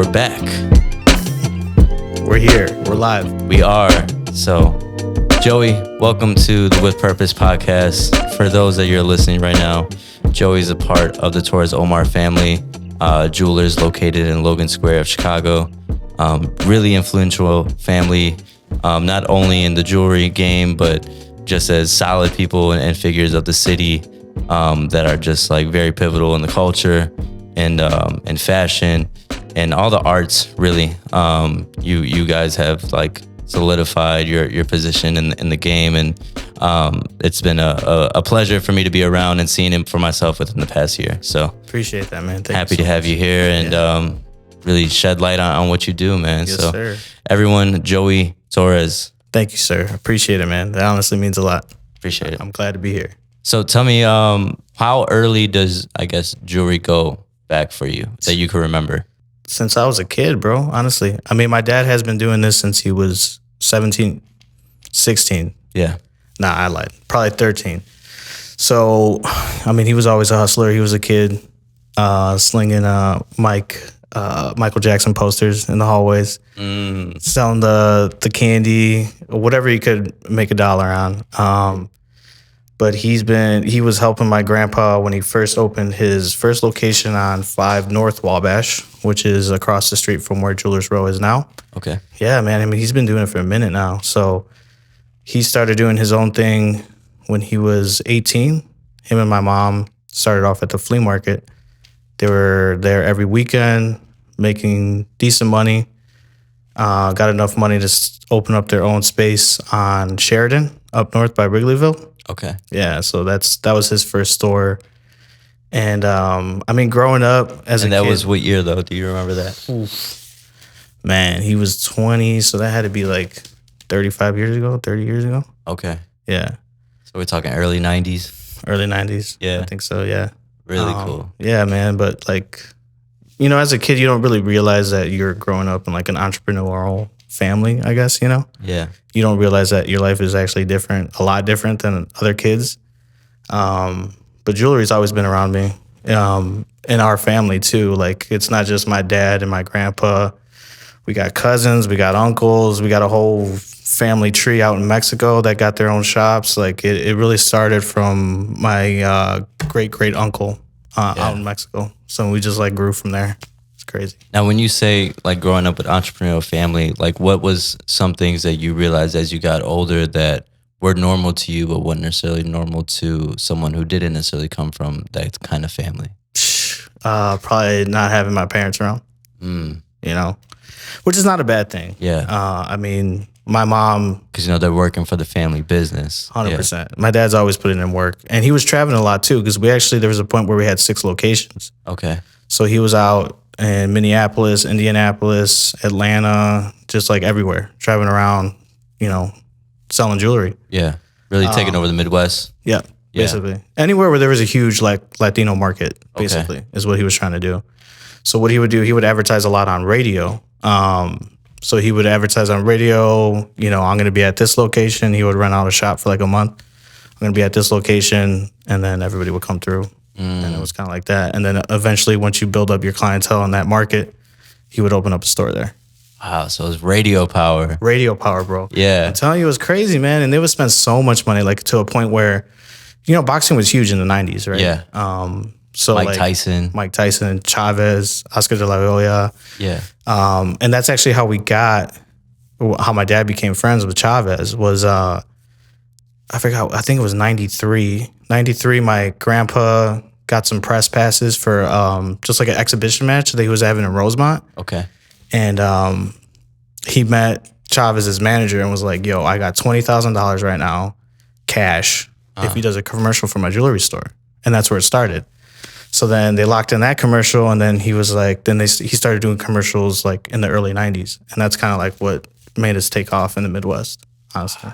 We're back. We're here. We're live. We are. So, Joey, welcome to the With Purpose podcast. For those that you're listening right now, Joey's a part of the Torres Omar family, jewelers located in Logan Square of Chicago. Really influential family, not only in the jewelry game, but just as solid people and figures of the city that are just like very pivotal in the culture and fashion and all the arts. Really, you guys have like solidified your position in the game, and it's been a pleasure for me to be around and seeing him for myself within the past year. So appreciate that, man. Happy to have you here and really shed light on what you do, man. Yes, so sir. Everyone, Joey Torres. Thank you, sir. Appreciate it, man. That honestly means a lot. Appreciate it. I'm glad to be here. So tell me, how early does, I guess, jewelry go back for you that you can remember? Since I was a kid, bro, honestly. I mean, my dad has been doing this since he was 17, 16. Yeah. Nah, I lied. Probably 13. So, I mean, he was always a hustler. He was a kid slinging Michael Jackson posters in the hallways, selling the candy, whatever he could make a dollar on. But he was helping my grandpa when he first opened his first location on 5 North Wabash, which is across the street from where Jewelers Row is now. Okay. Yeah, man. I mean, he's been doing it for a minute now. So he started doing his own thing when he was 18. Him and my mom started off at the flea market. They were there every weekend, making decent money. Got enough money to open up their own space on Sheridan, up north by Wrigleyville. Okay. Yeah, so that was his first store. And I mean, growing up as a kid. And that was what year, though? Do you remember that? Oof. Man, he was 20, so that had to be like 35 years ago, 30 years ago. Okay. Yeah. So we're talking early 90s? Early 90s. Yeah. I think so, yeah. Really cool. Yeah, man. But like, you know, as a kid, you don't really realize that you're growing up in like an entrepreneurial family, I guess, you know? Yeah. You don't realize that your life is actually different, a lot different than other kids. But jewelry's always been around me, in our family too. Like, it's not just my dad and my grandpa. We got cousins, we got uncles, we got a whole family tree out in Mexico that got their own shops. Like, it really started from my great uncle out in Mexico. So we just like grew from there. It's crazy. Now, when you say like growing up with entrepreneurial family, like what was some things that you realized as you got older that were normal to you, but wasn't necessarily normal to someone who didn't necessarily come from that kind of family? Probably not having my parents around, you know, which is not a bad thing. Yeah. I mean, my mom... Because, you know, they're working for the family business. 100%. Yeah. My dad's always putting in work. And he was traveling a lot, too, because there was a point where we had 6 locations. Okay. So he was out in Minneapolis, Indianapolis, Atlanta, just like everywhere, traveling around, you know, selling jewelry. Yeah. Really taking over the Midwest. Yeah, basically. Anywhere where there was a huge like Latino market, basically, is what he was trying to do. So what he would do, he would advertise a lot on radio. So he would advertise on radio, you know, I'm going to be at this location. He would rent out a shop for like a month. I'm going to be at this location. And then everybody would come through. And it was kind of like that. And then eventually, once you build up your clientele in that market, he would open up a store there. Wow, so it was radio power. Radio power, bro. Yeah. I'm telling you, it was crazy, man. And they would spend so much money, like to a point where, you know, boxing was huge in the 90s, right? Yeah. So Mike Tyson, Chavez, Oscar de la Hoya. Yeah. And that's actually how my dad became friends with Chavez was, I think it was 93. 93, my grandpa got some press passes for just like an exhibition match that he was having in Rosemont. Okay. And he met Chavez's manager and was like, yo, I got $20,000 right now, cash, if he does a commercial for my jewelry store. And that's where it started. So then they locked in that commercial, and then he was like, he started doing commercials like in the early 90s. And that's kind of like what made us take off in the Midwest, honestly.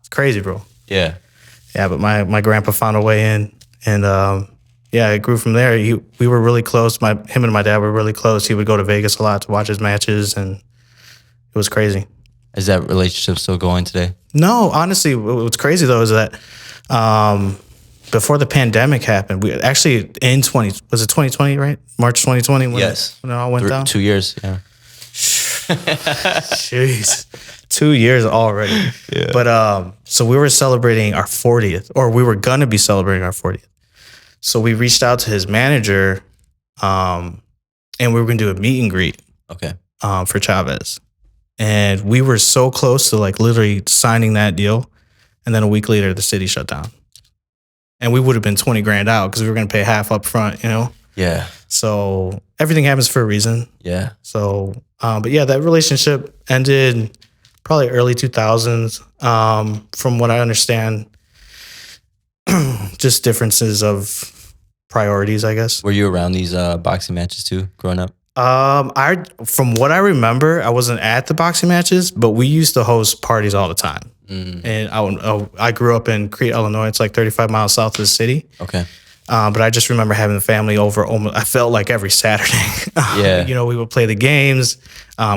It's crazy, bro. Yeah. Yeah, but my grandpa found a way in, and it grew from there. We were really close. Him and my dad were really close. He would go to Vegas a lot to watch his matches, and it was crazy. Is that relationship still going today? No, honestly, what's crazy though is that before the pandemic happened, we actually was it 2020, right? March 2020 when yes. when it all went down? 2 years, yeah. Jeez, 2 years already. Yeah. But so we were celebrating our 40th, or we were gonna be celebrating our 40th. So we reached out to his manager, and we were gonna do a meet and greet. Okay. For Chavez, and we were so close to like literally signing that deal, and then a week later the city shut down, and we would have been 20 grand out because we were gonna pay half up front, you know. Yeah. So everything happens for a reason. Yeah. So, but yeah, that relationship ended probably early 2000s. From what I understand, just differences of priorities, I guess. Were you around these boxing matches too, growing up? From what I remember, I wasn't at the boxing matches, but we used to host parties all the time. And I grew up in Crete, Illinois. It's like 35 miles south of the city. Okay. But I just remember having the family over almost, I felt like every Saturday. Yeah. You know, we would play the games.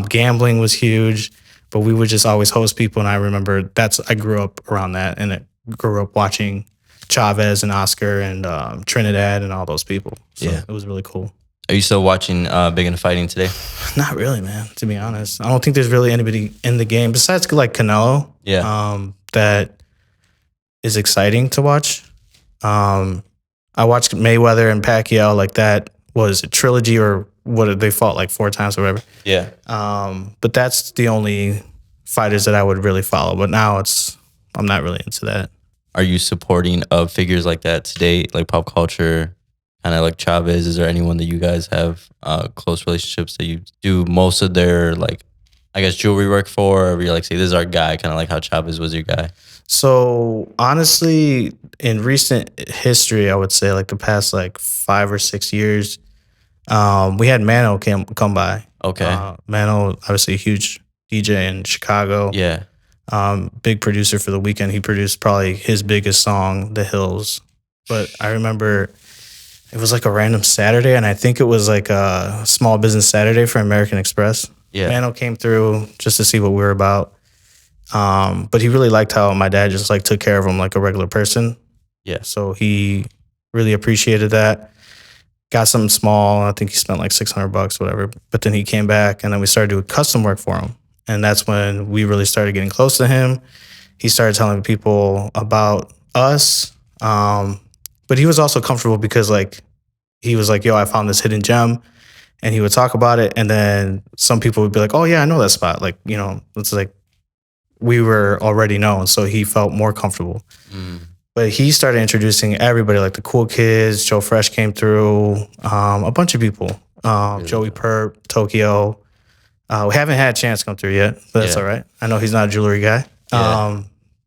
Gambling was huge, but we would just always host people. And I remember I grew up around that, and I grew up watching Chavez and Oscar and Trinidad and all those people. So Yeah. it was really cool. Are you still watching Big Into Fighting today? Not really, man, to be honest. I don't think there's really anybody in the game besides like Canelo. Yeah. That is exciting to watch. I watched Mayweather and Pacquiao, like that was a trilogy, or what, they fought like 4 times or whatever. Yeah. But that's the only fighters that I would really follow. But now I'm not really into that. Are you supporting of figures like that today, like pop culture, kind of like Chavez? Is there anyone that you guys have close relationships that you do most of their, like, I guess, jewelry work for, or you're like, say, this is our guy, kind of like how Chavez was your guy? So honestly, in recent history, I would say like the past like 5 or 6 years, we had Mano come by. Okay. Mano, obviously a huge DJ in Chicago. Yeah. Big producer for the weekend. He produced probably his biggest song, The Hills. But I remember it was like a random Saturday, and I think it was like a small business Saturday for American Express. Yeah. Mano came through just to see what we were about. But he really liked how my dad just like took care of him like a regular person. Yeah. So he really appreciated that. Got something small. I think he spent like $600, whatever. But then he came back, and then we started doing custom work for him. And that's when we really started getting close to him. He started telling people about us. But he was also comfortable because like he was like, yo, I found this hidden gem. And he would talk about it. And then some people would be like, oh yeah, I know that spot. Like, you know, it's like we were already known. So he felt more comfortable. But he started introducing everybody, like the cool kids. Joe Fresh came through, a bunch of people. Joey Perp, Tokyo. We haven't had Chance come through yet, but that's all right. I know he's not a jewelry guy. Yeah.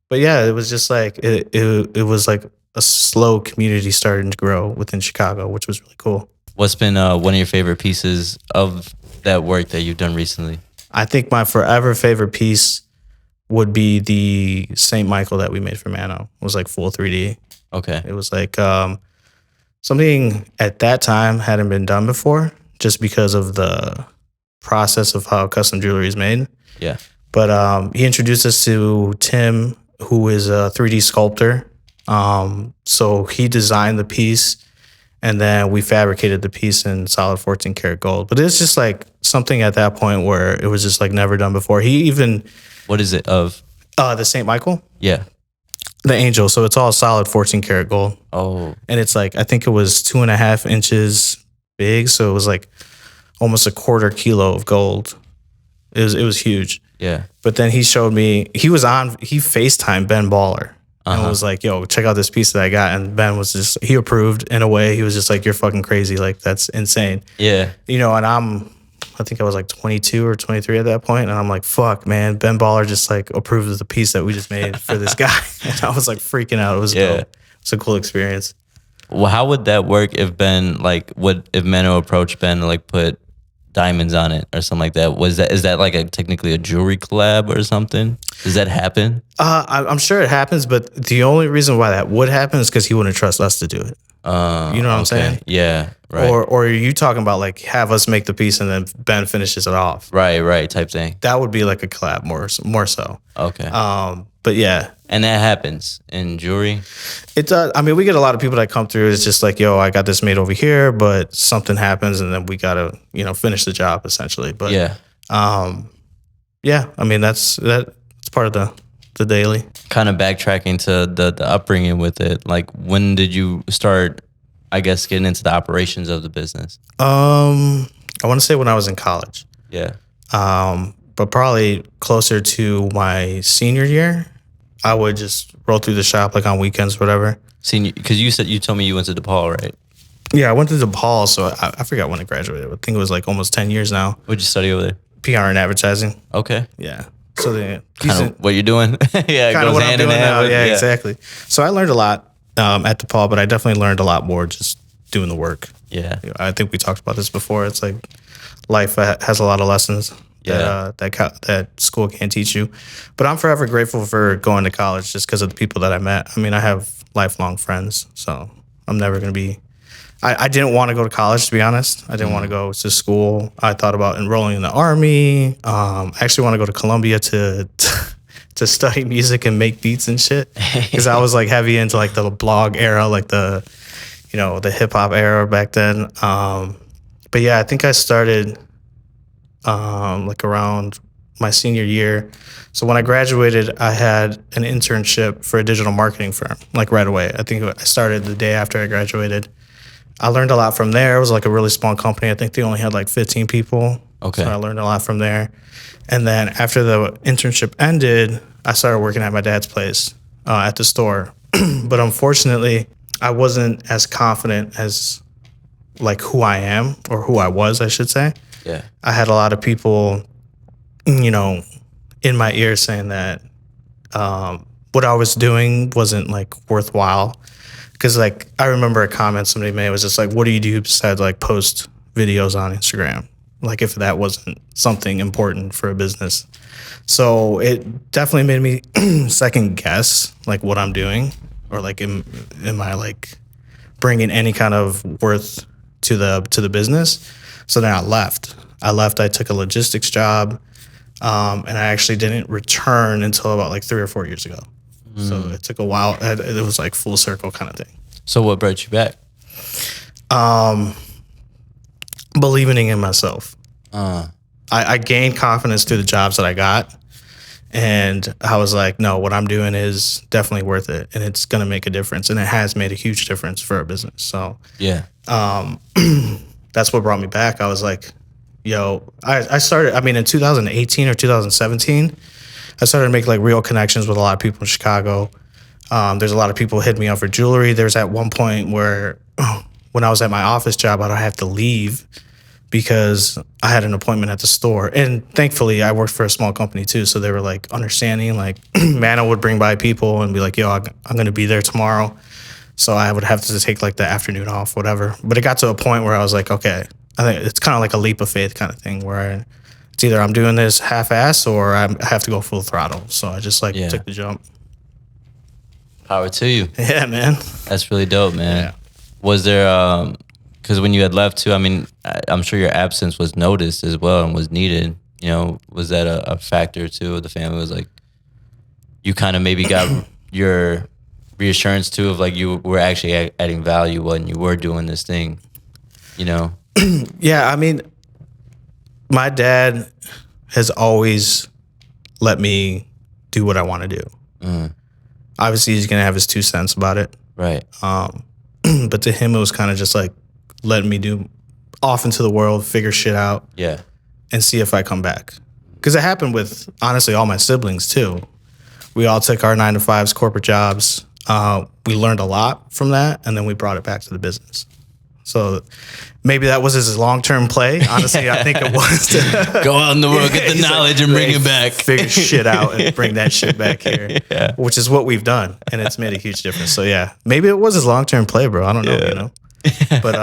But yeah, it was just like, it was like a slow community starting to grow within Chicago, which was really cool. What's been one of your favorite pieces of that work that you've done recently? I think my forever favorite piece would be the St. Michael that we made for Mano. It was like full 3D. Okay. It was like something at that time hadn't been done before, just because of the process of how custom jewelry is made. Yeah. But he introduced us to Tim, who is a 3D sculptor. So he designed the piece, and then we fabricated the piece in solid 14 karat gold. But it's just like something at that point where it was just like never done before. He even... What is it of? The St. Michael? Yeah. The angel. So it's all solid 14 karat gold. Oh. And it's like, I think it was 2.5 inches big. So it was like almost a quarter kilo of gold. It was huge. Yeah. But then he showed me, he FaceTimed Ben Baller. And was like, yo, check out this piece that I got. And Ben was just, he approved in a way. He was just like, you're fucking crazy. Like, that's insane. Yeah. You know, and I think I was like 22 or 23 at that point. And I'm like, fuck, man, Ben Baller just like approved of the piece that we just made for this guy. And I was like freaking out. It was dope. It's a cool experience. Well, how would that work if Ben, like, if Mano approached Ben to like put diamonds on it or something like that? Is that like technically a jewelry collab or something? Does that happen? I'm sure it happens, but the only reason why that would happen is because he wouldn't trust us to do it. You know what I'm saying? Yeah, right. Or are you talking about like have us make the piece and then Ben finishes it off? Right, type thing. That would be like a collab more so. Okay. But yeah. And that happens in jewelry? It does. I mean, we get a lot of people that come through. It's just like, yo, I got this made over here, but something happens and then we got to, finish the job essentially. But yeah. Yeah, I mean that's part of the daily. Kind of backtracking to the upbringing with it. Like, when did you start, I guess, getting into the operations of the business? I want to say when I was in college. Yeah. But probably closer to my senior year, I would just roll through the shop like on weekends, whatever. Senior, because you told me you went to DePaul, right? Yeah, I went to DePaul, so I forgot when I graduated. I think it was like almost 10 years now. What'd you study over there? PR and advertising. Okay. Yeah. So the Kind of what you're doing. Yeah, it goes hand in hand. Yeah, exactly. So I learned a lot at DePaul, but I definitely learned a lot more just doing the work. Yeah. I think we talked about this before. It's like life has a lot of lessons that school can't teach you. But I'm forever grateful for going to college just because of the people that I met. I mean, I have lifelong friends, so I'm never going to be... I didn't want to go to college, to be honest. I didn't want to go to school. I thought about enrolling in the Army. I actually want to go to Columbia to study music and make beats and shit. Because I was like heavy into like the blog era, like the hip hop era back then. But yeah, I think I started like around my senior year. So when I graduated, I had an internship for a digital marketing firm, like right away. I think I started the day after I graduated. I learned a lot from there. It was like a really small company. I think they only had like 15 people. Okay. So I learned a lot from there. And then after the internship ended, I started working at my dad's place at the store. But unfortunately, I wasn't as confident as like who I am, or who I was, I should say. Yeah. I had a lot of people, in my ear saying that what I was doing wasn't like worthwhile. Because like I remember a comment somebody made was just like, what do you do besides like post videos on Instagram? Like if that wasn't something important for a business. So it definitely made me second guess like what I'm doing, or like am I like bringing any kind of worth to the business? So then I left. I took a logistics job, and I actually didn't return until about like 3 or 4 years ago. So it took a while. It was like full circle kind of thing. So what brought you back? Believing in myself. I gained confidence through the jobs that I got. And I was like, no, what I'm doing is definitely worth it. And it's going to make a difference. And it has made a huge difference for our business. So yeah, that's what brought me back. I was like, I started, in 2018 or 2017, I started to make like real connections with a lot of people in Chicago. There's a lot of people hitting me up for jewelry. There's at one point where when I was at my office job, I'd have to leave because I had an appointment at the store. And thankfully, I worked for a small company too. So they were like understanding, like Mana would bring by people and be like, I'm going to be there tomorrow. So I would have to take like the afternoon off, whatever. But it got to a point where I was like, okay, I think it's kind of like a leap of faith kind of thing where it's either I'm doing this half-ass or I have to go full throttle. So I just took the jump. Power to you. Yeah, man. That's really dope, man. Yeah. Was there, because when you had left too, I'm sure your absence was noticed as well and was needed. Was that a factor too? The family was like, you kind of maybe got your reassurance too of like you were actually adding value when you were doing this thing, Yeah, my dad has always let me do what I want to do. Obviously, he's going to have his 2 cents about it. Right. But to him, it was kind of just like letting me do off into the world, figure shit out. Yeah. And see if I come back. Because it happened with, honestly, all my siblings, too. We all took our 9-to-5s, corporate jobs. We learned a lot from that, and then we brought it back to the business. So maybe that was his long-term play. Honestly, I think it was. Go out in the world, get the knowledge, and bring it back. Figure shit out and bring that shit back here, which is what we've done, and it's made a huge difference. So yeah, maybe it was his long-term play, bro. I don't know, But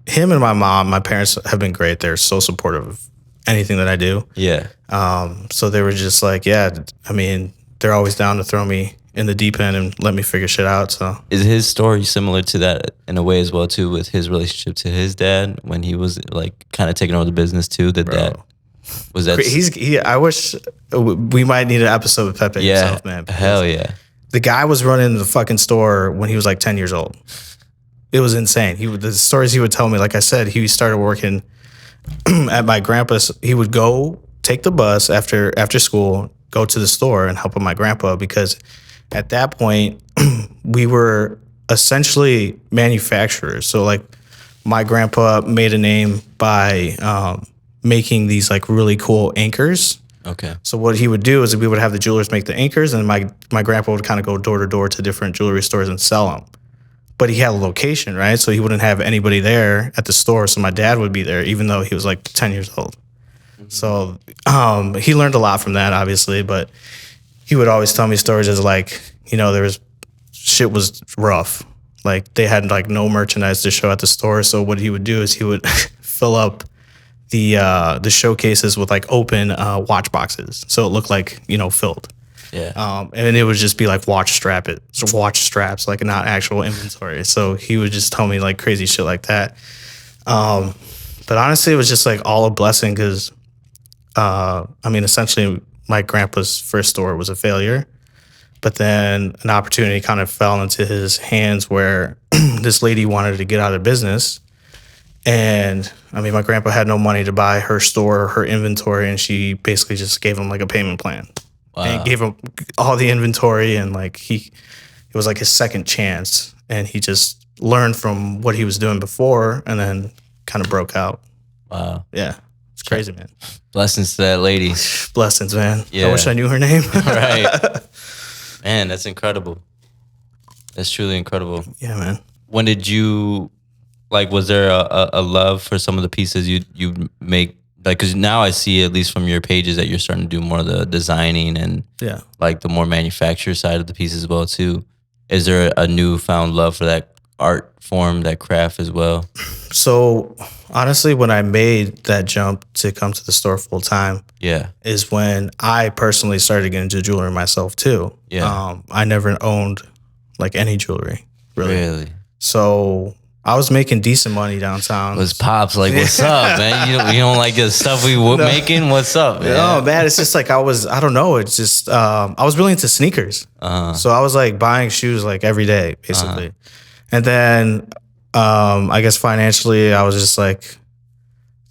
him and my mom, my parents have been great. They're so supportive of anything that I do. Yeah. So they were just like, they're always down to throw me in the deep end and let me figure shit out. So is his story similar to that in a way as well too, with his relationship to his dad when he was like kind of taking over the business too? Was that? I wish we might need an episode with Pepe himself, man. Hell yeah. The guy was running the fucking store when he was like 10 years old. it was insane. The stories he would tell me, like I said, he started working at my grandpa's. He would go take the bus after school, go to the store and help with my grandpa, because at that point we were essentially manufacturers. So like my grandpa made a name by making these like really cool anchors. Okay. So what he would do is we would have the jewelers make the anchors, and my grandpa would kind of go door to door to different jewelry stores and sell them. But he had a location, right? So he wouldn't have anybody there at the store. So my dad would be there, even though he was like 10 years old. Mm-hmm. So he learned a lot from that, obviously. But he would always tell me stories as like, shit was rough. Like they had like no merchandise to show at the store. So what he would do is he would fill up the showcases with like open watch boxes, so it looked like filled. Yeah. And it would just be like watch straps, like not actual inventory. So he would just tell me like crazy shit like that. But honestly, it was just like all a blessing because, essentially my grandpa's first store was a failure, but then an opportunity kind of fell into his hands where this lady wanted to get out of business. And my grandpa had no money to buy her store or her inventory, and she basically just gave him like a payment plan. Wow. And gave him all the inventory, and like it was like his second chance, and he just learned from what he was doing before, and then kind of broke out. Wow. Yeah, it's crazy, man. Blessings to that lady. Blessings, man. Yeah. I wish I knew her name. Right. Man, that's incredible. That's truly incredible. Yeah, man. When did you? Like, was there a love for some of the pieces you make? Like, because now I see, at least from your pages, that you're starting to do more of the designing and like the more manufacturer side of the piece as well too. Is there a newfound love for that art form, that craft as well? So honestly, when I made that jump to come to the store full time, is when I personally started getting into jewelry myself too. Yeah, I never owned like any jewelry really. So I was making decent money downtown. Was Pops like, what's up, man? You don't like the stuff we were making? What's up, man? No, man, it's just like I don't know. It's just, I was really into sneakers. So I was like buying shoes like every day, basically. And then I guess financially, I was just like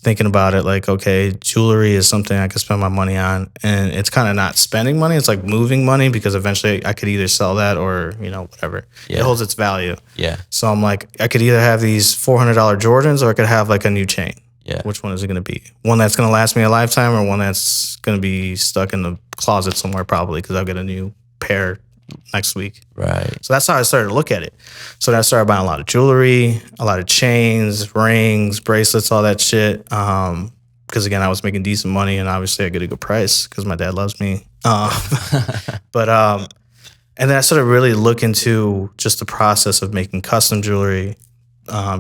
thinking about it like, okay, jewelry is something I could spend my money on. And it's kind of not spending money. It's like moving money, because eventually I could either sell that or, whatever. Yeah. It holds its value. Yeah. So I'm like, I could either have these $400 Jordans, or I could have like a new chain. Yeah. Which one is it going to be? One that's going to last me a lifetime, or one that's going to be stuck in the closet somewhere probably because I'll get a new pair next week. Right. So that's how I started to look at it. So then I started buying a lot of jewelry, a lot of chains, rings, bracelets, all that shit. Because again, I was making decent money, and obviously I get a good price because my dad loves me. And then I started really look into just the process of making custom jewelry,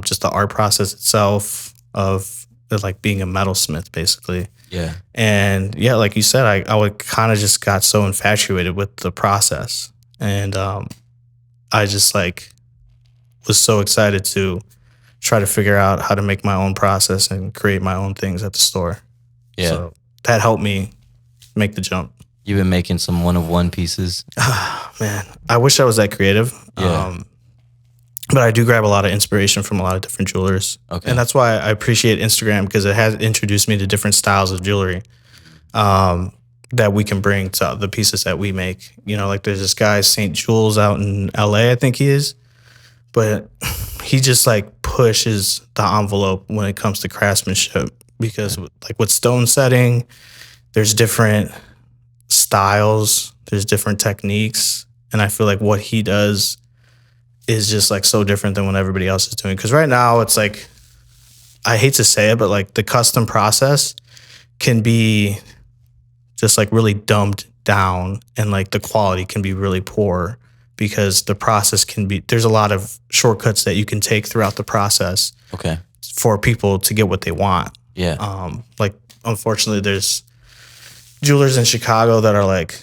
just the art process itself of like being a metalsmith, basically. Yeah. And yeah, like you said, I would kind of just got so infatuated with the process. And I just like was so excited to try to figure out how to make my own process and create my own things at the store. Yeah. So that helped me make the jump. You've been making some one-of-one pieces. Man, I wish I was that creative. Yeah. But I do grab a lot of inspiration from a lot of different jewelers. Okay. And that's why I appreciate Instagram, because it has introduced me to different styles of jewelry that we can bring to the pieces that we make. Like there's this guy, St. Jules, out in LA, I think he is. But he just like pushes the envelope when it comes to craftsmanship, because like with stone setting, there's different styles, there's different techniques. And I feel like what he does is just like so different than what everybody else is doing. Because right now it's like, I hate to say it, but like the custom process can be just like really dumbed down, and like the quality can be really poor because the process can be, there's a lot of shortcuts that you can take throughout the process. Okay. For people to get what they want. Yeah. Like unfortunately there's jewelers in Chicago that are like,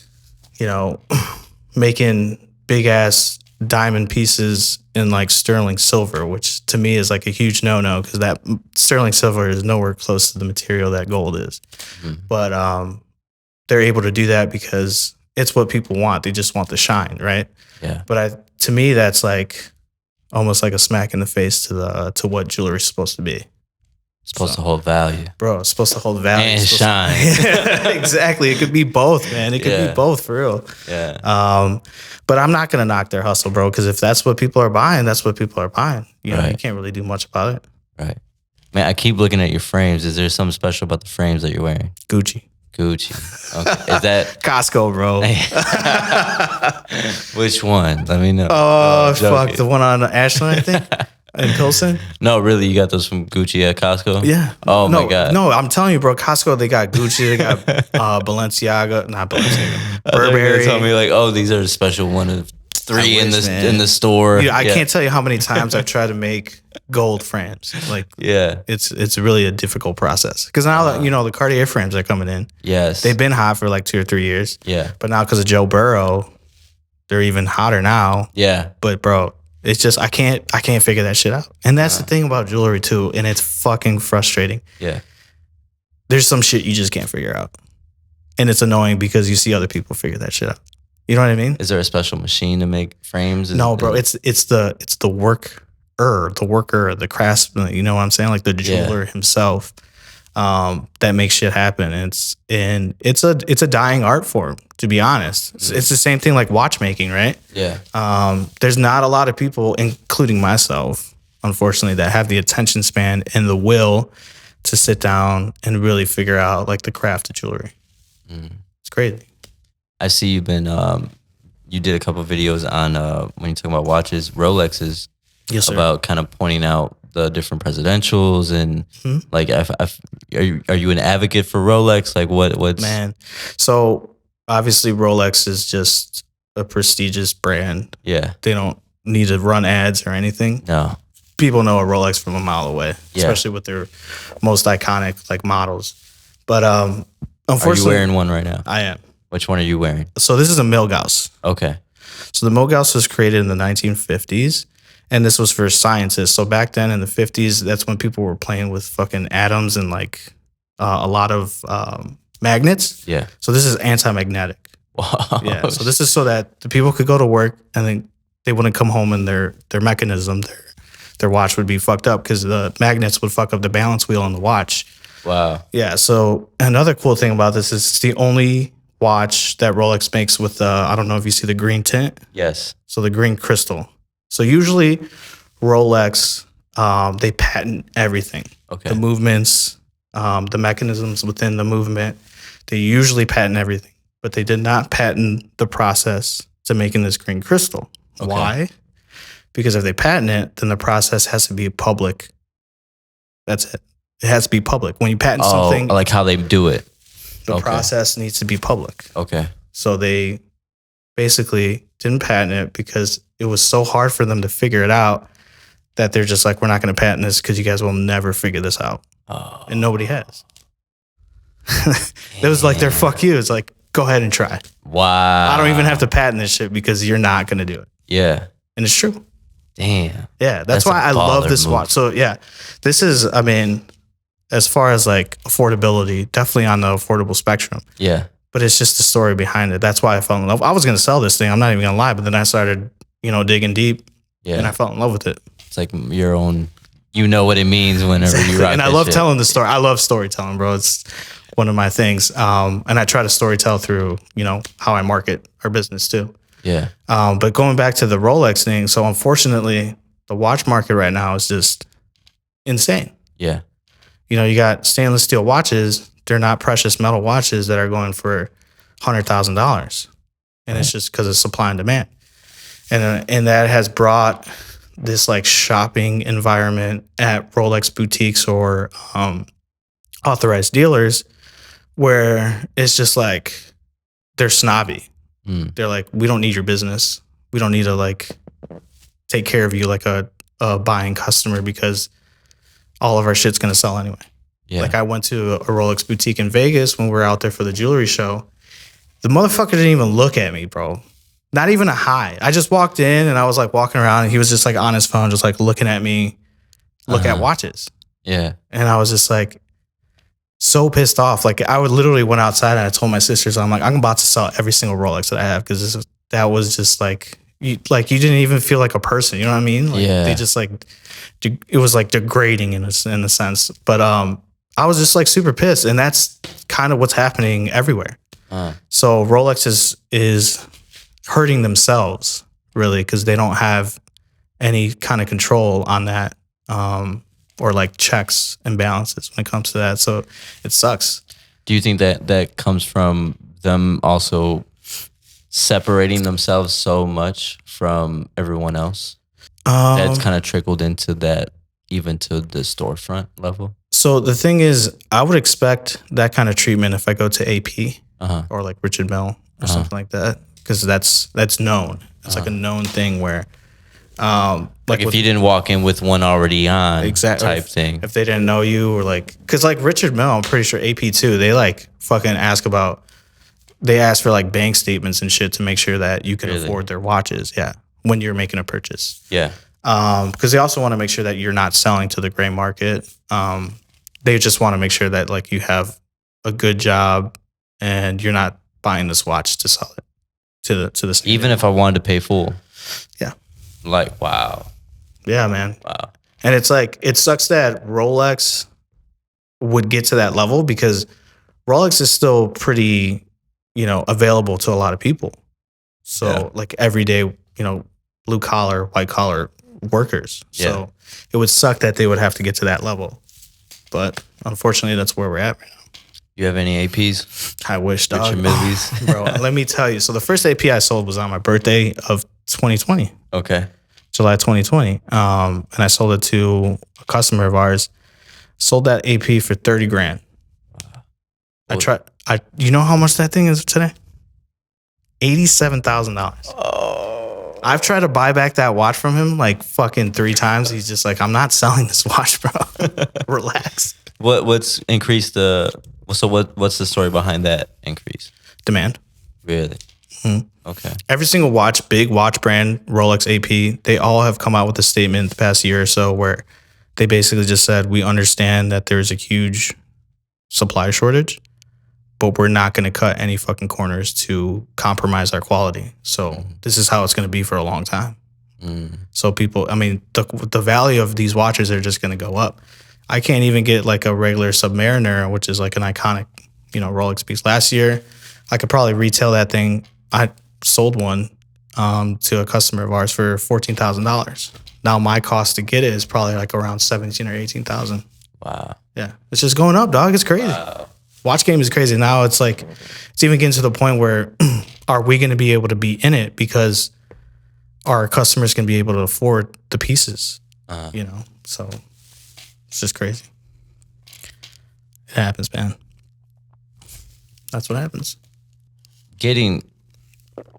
making big ass diamond pieces in like sterling silver, which to me is like a huge no-no, because that sterling silver is nowhere close to the material that gold is. Mm-hmm. But they're able to do that because it's what people want. They just want the shine, right? Yeah. But to me, that's like almost like a smack in the face to what jewelry is supposed to be. It's supposed to hold value. Bro, it's supposed to hold value. And shine. Exactly. It could be both, man. It could be both for real. Yeah. But I'm not going to knock their hustle, bro, because if that's what people are buying, that's what people are buying. You know, you can't really do much about it. Right. Man, I keep looking at your frames. Is there something special about the frames that you're wearing? Gucci. Okay. Is that Costco, bro? Which one? Let me know. Oh, fuck. The one on Ashland, I think? In Pilsen? No, really? You got those from Gucci at Costco? Yeah. Oh, my God. No, I'm telling you, bro. Costco, they got Gucci. They got Balenciaga. Not Balenciaga. Burberry. Tell me, like, oh, these are a special one of three in the store. I can't tell you how many times I've tried to make gold frames. Like, it's really a difficult process. Because now, the Cartier frames are coming in. Yes. They've been hot for like 2 or 3 years. Yeah. But now because of Joe Burrow, they're even hotter now. Yeah. But, bro, it's just I can't figure that shit out. And that's the thing about jewelry too, and it's fucking frustrating. Yeah. There's some shit you just can't figure out. And it's annoying because you see other people figure that shit out. You know what I mean? Is there a special machine to make frames? No, bro. It's the worker, the craftsman, you know what I'm saying? Like the jeweler himself. That makes shit happen. And it's a dying art form, to be honest. It's the same thing like watchmaking, right? Yeah. There's not a lot of people, including myself, unfortunately, that have the attention span and the will to sit down and really figure out like the craft of jewelry. It's crazy. I see you've been you did a couple of videos on when you're talking about watches, Rolexes. Yes, sir. About kind of pointing out the different presidentials and like, are you an advocate for Rolex? Like, what's man? So obviously, Rolex is just a prestigious brand. Yeah, they don't need to run ads or anything. No, people know a Rolex from a mile away, especially with their most iconic like models. But unfortunately, are you wearing one right now? I am. Which one are you wearing? So this is a Milgauss. Okay. So the Milgauss was created in the 1950s. And this was for scientists. So back then in the 50s, that's when people were playing with fucking atoms and like a lot of magnets. Yeah. So this is anti-magnetic. Wow. Yeah. So this is so that the people could go to work and then they wouldn't come home and their mechanism, their watch would be fucked up because the magnets would fuck up the balance wheel on the watch. Wow. Yeah. So another cool thing about this is it's the only watch that Rolex makes with I don't know if you see the green tint. Yes. So the green crystal. So usually Rolex, they patent everything. Okay. The movements, the mechanisms within the movement, they usually patent everything. But they did not patent the process to making this green crystal. Okay. Why? Because if they patent it, then the process has to be public. That's it. It has to be public. When you patent something, like how they do it. The process needs to be public. Okay. So they basically didn't patent it because it was so hard for them to figure it out that they're just like, we're not going to patent this because you guys will never figure this out. Oh. And nobody has. It was like their fuck you. It's like, go ahead and try. Wow. I don't even have to patent this shit because you're not going to do it. Yeah. And it's true. Damn. Yeah. That's why I love this watch. So yeah, this is, I mean, as far as like affordability, definitely on the affordable spectrum. Yeah. But it's just the story behind it. That's why I fell in love. I was going to sell this thing. I'm not even going to lie. But then I started, digging deep. Yeah. And I fell in love with it. It's like your own, what it means whenever you rock. And I love telling the story. I love storytelling, bro. It's one of my things. And I try to storytell through, how I market our business too. Yeah. But going back to the Rolex thing. So unfortunately, the watch market right now is just insane. Yeah. You got stainless steel watches. They're not precious metal watches that are going for $100,000. And it's just because of supply and demand. And that has brought this like shopping environment at Rolex boutiques or authorized dealers where it's just like they're snobby. They're like, we don't need your business. We don't need to like take care of you like a buying customer because all of our shit's going to sell anyway. Yeah. Like I went to a Rolex boutique in Vegas when we were out there for the jewelry show. The motherfucker didn't even look at me, bro. Not even a hi. I just walked in and I was like walking around and he was just like on his phone, just like looking at me, look at watches. Yeah. And I was just like so pissed off. Like I would literally went outside and I told my sisters, I'm like, I'm about to sell every single Rolex that I have because that was just like, you didn't even feel like a person. You know what I mean? Like, Yeah. They just like, it was like degrading in a sense. But I was just like super pissed, and that's kind of what's happening everywhere. So Rolex is hurting themselves really because they don't have any kind of control on that, or like checks and balances when it comes to that. So it sucks. Do you think that comes from them also separating themselves so much from everyone else? That's kind of trickled into that, even to the storefront level. So the thing is, I would expect that kind of treatment if I go to AP or like Richard Mille or something like that, because that's known. It's like a known thing where, like if you didn't walk in with one already on, type thing. If they didn't know you, or like, because like Richard Mille, I'm pretty sure AP too, they like fucking ask for like bank statements and shit to make sure that you can afford their watches. Yeah, when you're making a purchase. Yeah. Because they also want to make sure that you're not selling to the gray market. They just want to make sure that like you have a good job and you're not buying this watch to sell it to the even if I wanted to pay full. Yeah. Like, wow. Yeah, man. Wow. And it's like, it sucks that Rolex would get to that level because Rolex is still pretty, available to a lot of people. So like everyday, blue collar, white collar workers. So it would suck that they would have to get to that level. But unfortunately, that's where we're at right now. You have any APs? I wish, dog. Richard Bro, let me tell you. So the first AP I sold was on my birthday of 2020. Okay. July 2020. And I sold it to a customer of ours. Sold that AP for 30 grand. Wow. You know how much that thing is today? $87,000. Oh. I've tried to buy back that watch from him like fucking 3 times. He's just like, I'm not selling this watch, bro. Relax. What's increased what's the story behind that increase? Demand. Really? Mm-hmm. Okay. Every single big watch brand, Rolex AP, they all have come out with a statement the past year or so where they basically just said, we understand that there's a huge supply shortage, but we're not going to cut any fucking corners to compromise our quality. So this is how it's going to be for a long time. So people, the value of these watches are just going to go up. I can't even get like a regular Submariner, which is like an iconic, Rolex piece. Last year, I could probably retail that thing. I sold one to a customer of ours for $14,000. Now my cost to get it is probably like around 17 or 18,000. Wow. Yeah, it's just going up, dog. It's crazy. Wow. Watch game is crazy. Now it's like, it's even getting to the point where are we going to be able to be in it because our customers can be able to afford the pieces, So it's just crazy. It happens, man. That's what happens.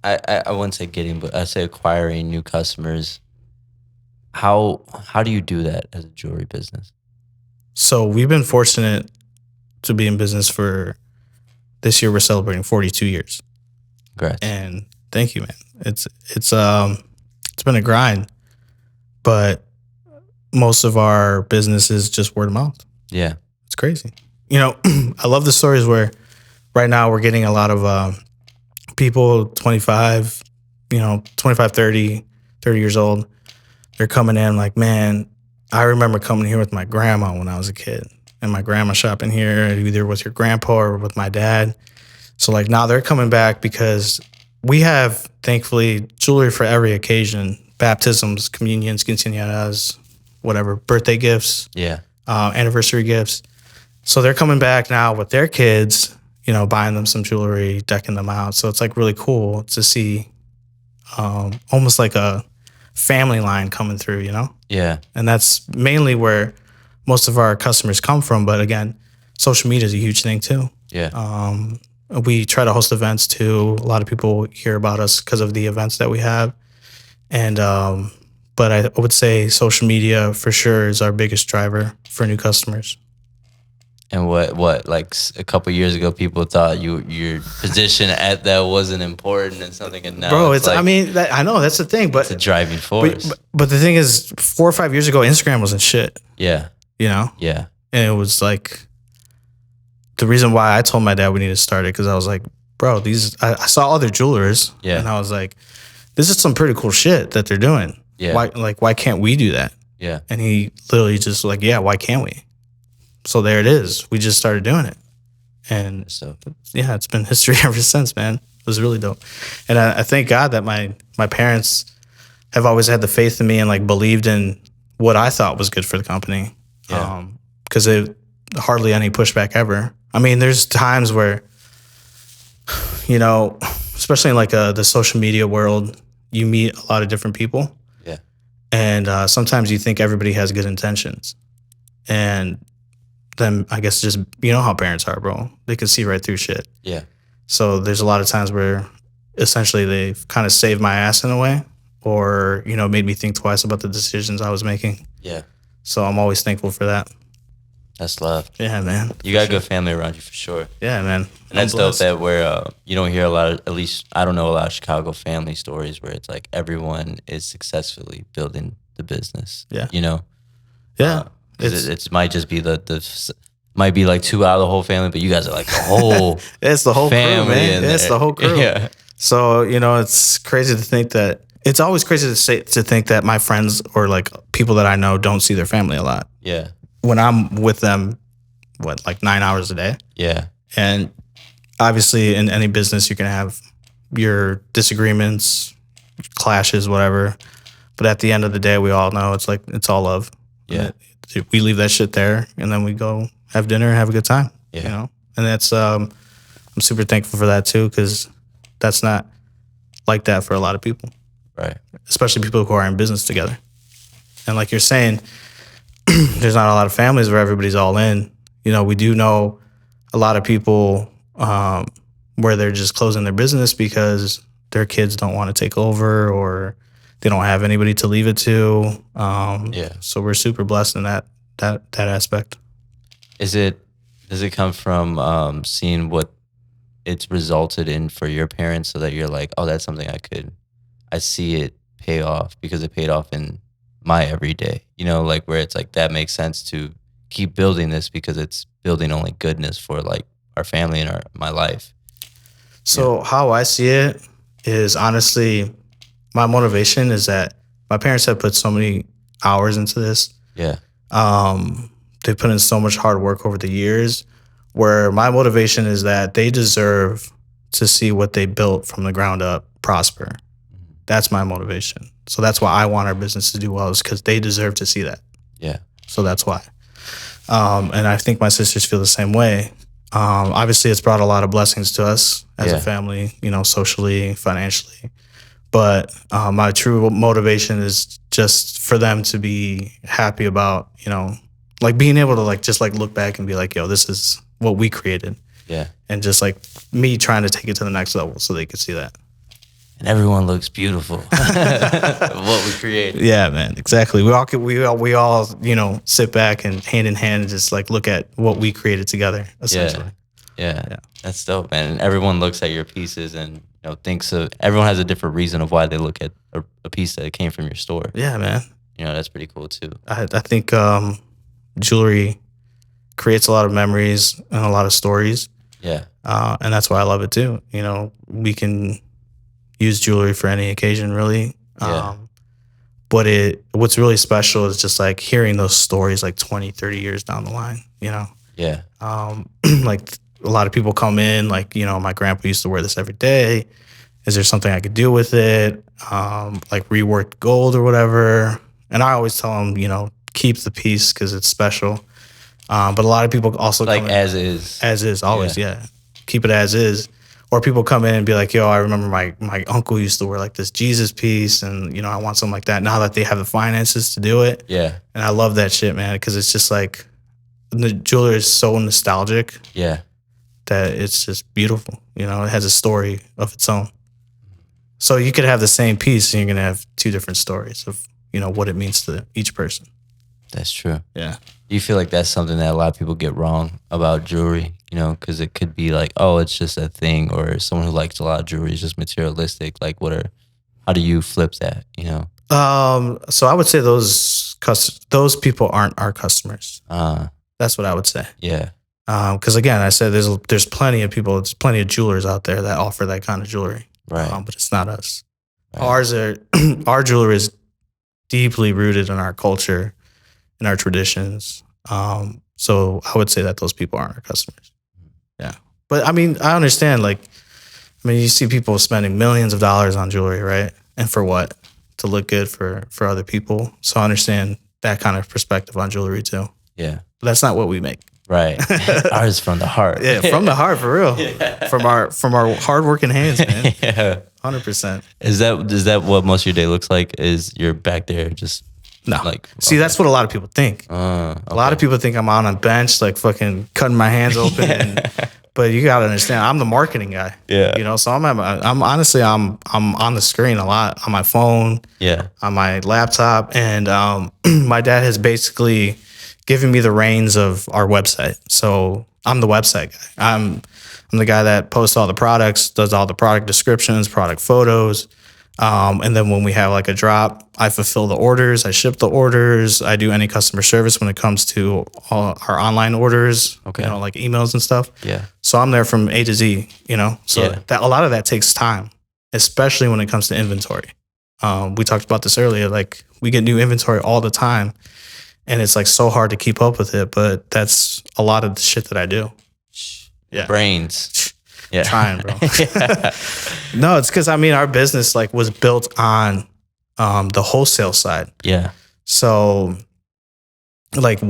I wouldn't say getting, but I say acquiring new customers. How do you do that as a jewelry business? So we've been fortunate to be in business for this year. We're celebrating 42 years. Congrats. And thank you, man. It's been a grind, but most of our business is just word of mouth. Yeah. It's crazy. I love the stories where right now we're getting a lot of people 25, 30 years old. They're coming in like, man, I remember coming here with my grandma when I was a kid, and my grandma shopping here either with your grandpa or with my dad. So like now they're coming back because we have, thankfully, jewelry for every occasion: baptisms, communions, quinceañeras, whatever, birthday gifts, anniversary gifts. So they're coming back now with their kids, buying them some jewelry, decking them out. So it's like really cool to see almost like a family line coming through, Yeah. And that's mainly where most of our customers come from. But again, social media is a huge thing too. Yeah. We try to host events too. A lot of people hear about us because of the events that we have. And but I would say social media for sure is our biggest driver for new customers. And what like a couple years ago, people thought your position at that wasn't important and something, and now bro, it's like, I know that's the thing, but it's a driving force. But the thing is, 4 or 5 years ago, Instagram wasn't shit. Yeah. Yeah. And it was like the reason why I told my dad we need to start it, because I was like, bro, I saw other jewelers, and I was like, this is some pretty cool shit that they're doing. Yeah. Why can't we do that? Yeah. And he literally just like, yeah, why can't we? So there it is. We just started doing it. And So yeah, it's been history ever since, man. It was really dope. And I thank God that my parents have always had the faith in me and like believed in what I thought was good for the company. Yeah. Because hardly any pushback ever. I mean, there's times where, you know, especially in like the social media world, you meet a lot of different people. Yeah. And sometimes you think everybody has good intentions. And then I guess just, you know how parents are, bro. They can see right through shit. Yeah. So there's a lot of times where essentially they've kind of saved my ass in a way, or, you know, made me think twice about the decisions I was making. Yeah. So I'm always thankful for that. That's love. Yeah, man. You got a good family around you for sure. Yeah, man. And that's dope that where you don't hear a lot of, at least I don't know a lot of Chicago family stories where it's like everyone is successfully building the business. Yeah. You know? Yeah. It might just be might be like two out of the whole family, but you guys are like the whole it's the whole family crew, man. It's the whole crew. Yeah. So, you know, it's crazy to think that, it's always crazy to think that my friends or like people that I know don't see their family a lot. Yeah. When I'm with them, like 9 hours a day? Yeah. And obviously in any business, you're going to have your disagreements, clashes, whatever. But at the end of the day, we all know it's all love. Yeah. We leave that shit there and then we go have dinner and have a good time. Yeah. You know? And that's, I'm super thankful for that too, because that's not like that for a lot of people. Right. Especially people who are in business together. And like you're saying, there's not a lot of families where everybody's all in. You know, we do know a lot of people where they're just closing their business because their kids don't want to take over or they don't have anybody to leave it to. Yeah. So we're super blessed in that aspect. Does it come from seeing what it's resulted in for your parents so that you're like, oh, that's something I see it pay off because it paid off in my everyday, you know, like where it's like, that makes sense to keep building this because it's building only goodness for like our family and my life. So how I see it is honestly, my motivation is that my parents have put so many hours into this. Yeah. They put in so much hard work over the years where my motivation is that they deserve to see what they built from the ground up prosper. That's my motivation. So that's why I want our business to do well, is because they deserve to see that. Yeah. So that's why. And I think my sisters feel the same way. Obviously, it's brought a lot of blessings to us as a family, you know, socially, financially. But my true motivation is just for them to be happy about, you know, like being able to like just like look back and be like, yo, this is what we created. Yeah. And just like me trying to take it to the next level so they could see that. And everyone looks beautiful. What we created. Yeah, man, exactly. We all, you know, sit back and hand in hand and just like look at what we created together, essentially. Yeah. That's dope, man. And everyone looks at your pieces and, you know, everyone has a different reason of why they look at a piece that came from your store. Yeah, man. You know, that's pretty cool too. I think jewelry creates a lot of memories and a lot of stories. Yeah. And that's why I love it too. You know, we can use jewelry for any occasion, really. Yeah. But what's really special is just like hearing those stories like 20, 30 years down the line, you know? Yeah. Like a lot of people come in, like, you know, my grandpa used to wear this every day. Is there something I could do with it? Like reworked gold or whatever. And I always tell them, you know, keep the piece because it's special. But a lot of people also like come in, as is. As is, always, yeah. Keep it as is. Or people come in and be like, yo, I remember my uncle used to wear like this Jesus piece and, you know, I want something like that now that they have the finances to do it. Yeah. And I love that shit, man, because it's just like the jewelry is so nostalgic. Yeah. That it's just beautiful. You know, it has a story of its own. So you could have the same piece and you're going to have two different stories of, you know, what it means to each person. That's true. Yeah. Do you feel like that's something that a lot of people get wrong about jewelry? You know, because it could be like, oh, it's just a thing, or someone who likes a lot of jewelry is just materialistic. Like, how do you flip that? You know? So I would say those people aren't our customers. That's what I would say. Yeah. Because again, I said there's plenty of people, there's plenty of jewelers out there that offer that kind of jewelry. Right. But it's not us. Right. Our jewelry is deeply rooted in our culture, in our traditions. So I would say that those people aren't our customers. Yeah. But I mean, I understand, like, you see people spending millions of dollars on jewelry, right? And for what? To look good for other people. So I understand that kind of perspective on jewelry too. Yeah. But that's not what we make. Right. Ours from the heart. Yeah, from the heart, for real. Yeah. From our hardworking hands, man. Yeah. 100%. Is that what most of your day looks like? Is you're back there just no? Like, see, that's what a lot of people think. Okay. A lot of people think I'm on a bench, like fucking cutting my hands open. But you gotta understand, I'm the marketing guy. Yeah. You know, so I'm honestly on the screen a lot, on my phone. Yeah. On my laptop, and my dad has basically given me the reins of our website. So I'm the website guy. I'm the guy that posts all the products, does all the product descriptions, product photos. And then when we have like a drop, I fulfill the orders, I ship the orders, I do any customer service when it comes to all our online orders, okay. You know, like emails and stuff. Yeah. So I'm there from A to Z, you know, so that a lot of that takes time, especially when it comes to inventory. We talked about this earlier, like we get new inventory all the time and it's like so hard to keep up with it, but that's a lot of the shit that I do. Yeah. Brains. Yeah. Trying, bro. Yeah. No, it's because our business like was built on the wholesale side. Yeah. So like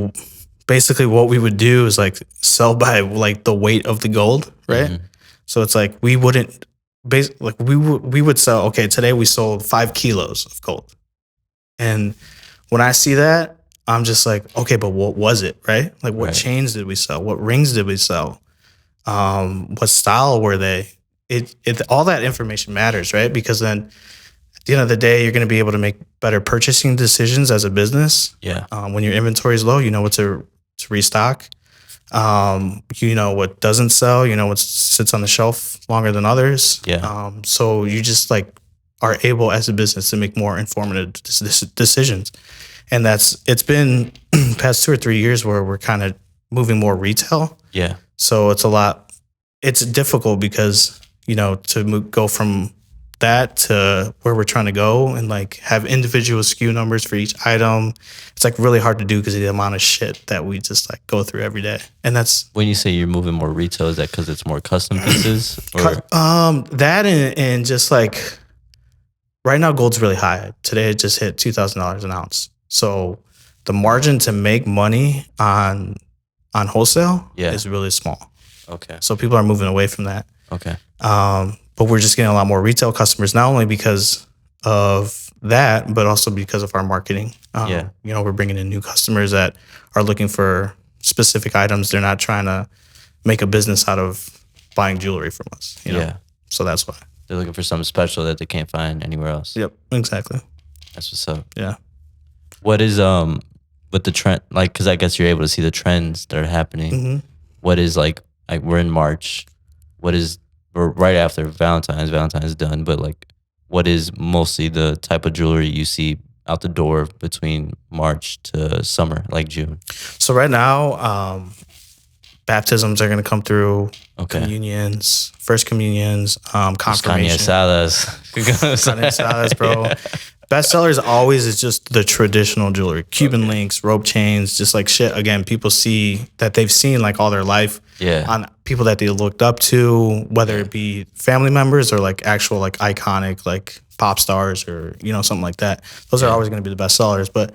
basically what we would do is like sell by like the weight of the gold, right? Mm-hmm. So it's like we wouldn't we would sell, okay, today we sold 5 kilos of gold. And when I see that, I'm just like, okay, but what was it, right? Like what chains did we sell? What rings did we sell? What style were they? It all that information matters, right? Because then at the end of the day, you're going to be able to make better purchasing decisions as a business. Yeah. When your inventory is low, you know what to restock. You know what doesn't sell. You know what sits on the shelf longer than others. Yeah. So you just like are able as a business to make more informative decisions, and it's been past 2 or 3 years where we're kind of moving more retail. Yeah. So it's difficult because, you know, to go from that to where we're trying to go and like have individual SKU numbers for each item. It's like really hard to do because of the amount of shit that we just like go through every day. And that's when you say you're moving more retail, is that because it's more custom pieces? Or? That and just like right now gold's really high. Today it just hit $2,000 an ounce. So the margin to make money on wholesale is really small. Okay. So people are moving away from that. Okay. But we're just getting a lot more retail customers, not only because of that, but also because of our marketing. You know, we're bringing in new customers that are looking for specific items. They're not trying to make a business out of buying jewelry from us, you know? Yeah. So that's why. They're looking for something special that they can't find anywhere else. Yep, exactly. That's what's up. Yeah. What is, with the trend, like, because I guess you're able to see the trends that are happening. Mm-hmm. What is like we're in March. We're right after Valentine's done, but like what is mostly the type of jewelry you see out the door between March to summer, like June? So right now, baptisms are going to come through, communions, first communions, confirmation. Carne asadas, bro. Yeah. Bestsellers always is just the traditional jewelry, Cuban links, rope chains, just like shit. Again, people see that they've seen like all their life on people that they looked up to, whether it be family members or like actual like iconic like pop stars or, you know, something like that. Those are always going to be the best sellers. But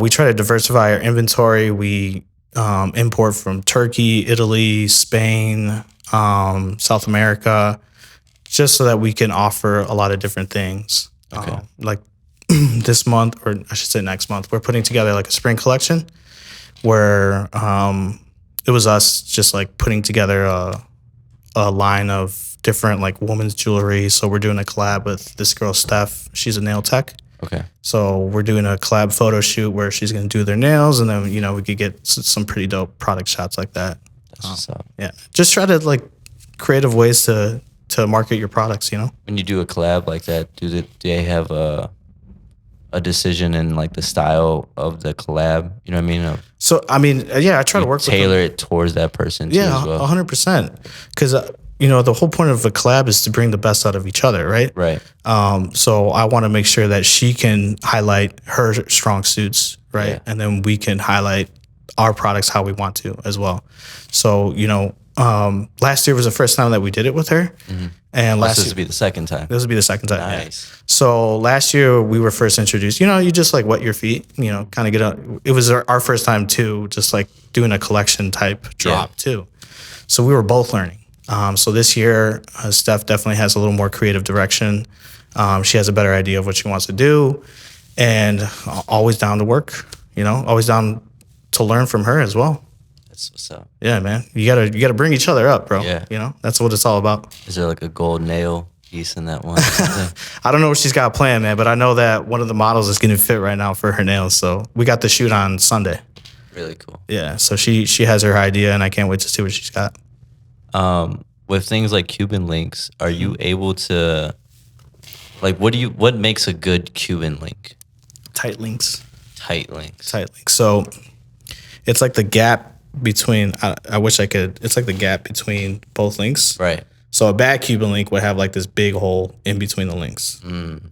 we try to diversify our inventory. We import from Turkey, Italy, Spain, South America, just so that we can offer a lot of different things. Okay. Like this month, or I should say next month, we're putting together like a spring collection where it was us just like putting together a line of different like women's jewelry. So we're doing a collab with this girl, Steph. She's a nail tech. Okay. So we're doing a collab photo shoot where she's going to do their nails, and then, you know, we could get some pretty dope product shots like that. That's what's up. Yeah. Just try to like creative ways to market your products, you know? When you do a collab like that, do they have a decision in like the style of the collab? You know what I mean? So, I mean, I try to work with them. Tailor it towards that person too as well. 100%. Because the whole point of a collab is to bring the best out of each other, right? Right. So I want to make sure that she can highlight her strong suits, right? Yeah. And then we can highlight our products how we want to as well. So, last year was the first time that we did it with her. And This would be the second time. This would be the second time. Nice. Yeah. So last year we were first introduced. You just like wet your feet. Kind of get a. It was our first time too, just like doing a collection type drop too. So we were both learning. So this year, Steph definitely has a little more creative direction. She has a better idea of what she wants to do, and always down to work. Always down to learn from her as well. That's what's up. Yeah, man. You gotta bring each other up, bro. Yeah. That's what it's all about. Is there like a gold nail piece in that one? I don't know what she's got planned, man, but I know that one of the models is getting fit right now for her nails. So we got the shoot on Sunday. Really cool. Yeah. So she has her idea, and I can't wait to see what she's got. With things like Cuban links, are you able to, like, what makes a good Cuban link? Tight links. Tight links. So it's like the gap between, I wish I could, it's like the gap between both links. Right. So a bad Cuban link would have like this big hole in between the links.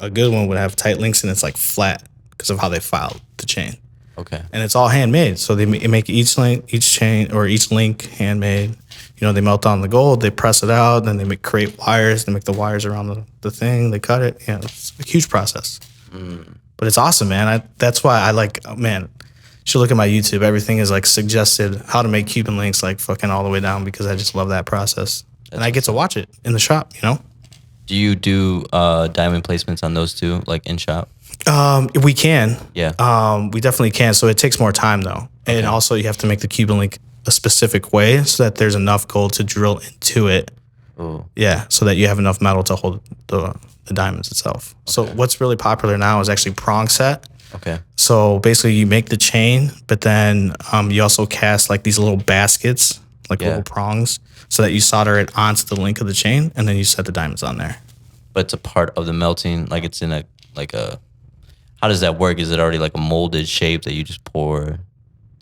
A good one would have tight links and it's like flat because of how they filed the chain. Okay. And it's all handmade. So they make each chain or each link handmade. They melt down the gold, they press it out, then they create wires, they make the wires around the thing, they cut it. Yeah, it's a huge process. But it's awesome, man. That's why I like, man, you should look at my YouTube. Everything is like suggested how to make Cuban links like fucking all the way down because I just love that process. And I get to watch it in the shop, Do you do diamond placements on those two, like in shop? We can. Yeah. We definitely can. So it takes more time though. Okay. And also you have to make the Cuban link a specific way so that there's enough gold to drill into it. Ooh. Yeah, so that you have enough metal to hold the diamonds itself. Okay. So what's really popular now is actually prong set. Okay. So basically you make the chain, but then you also cast like these little baskets, like little prongs, so that you solder it onto the link of the chain, and then you set the diamonds on there. But it's a part of the melting, like it's in a how does that work? Is it already like a molded shape that you just pour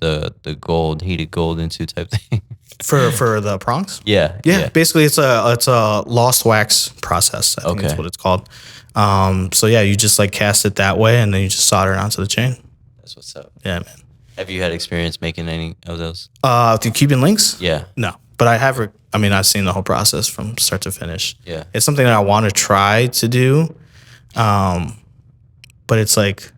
the gold, heated gold into type thing? For the prongs? Yeah. Basically it's a lost wax process. I think that's what it's called. So yeah, you just like cast it that way and then you just solder it onto the chain. That's what's up. Yeah, man. Have you had experience making any of those? The Cuban links? Yeah. No. But I have, I've seen the whole process from start to finish. Yeah. It's something that I want to try to do. But it's like,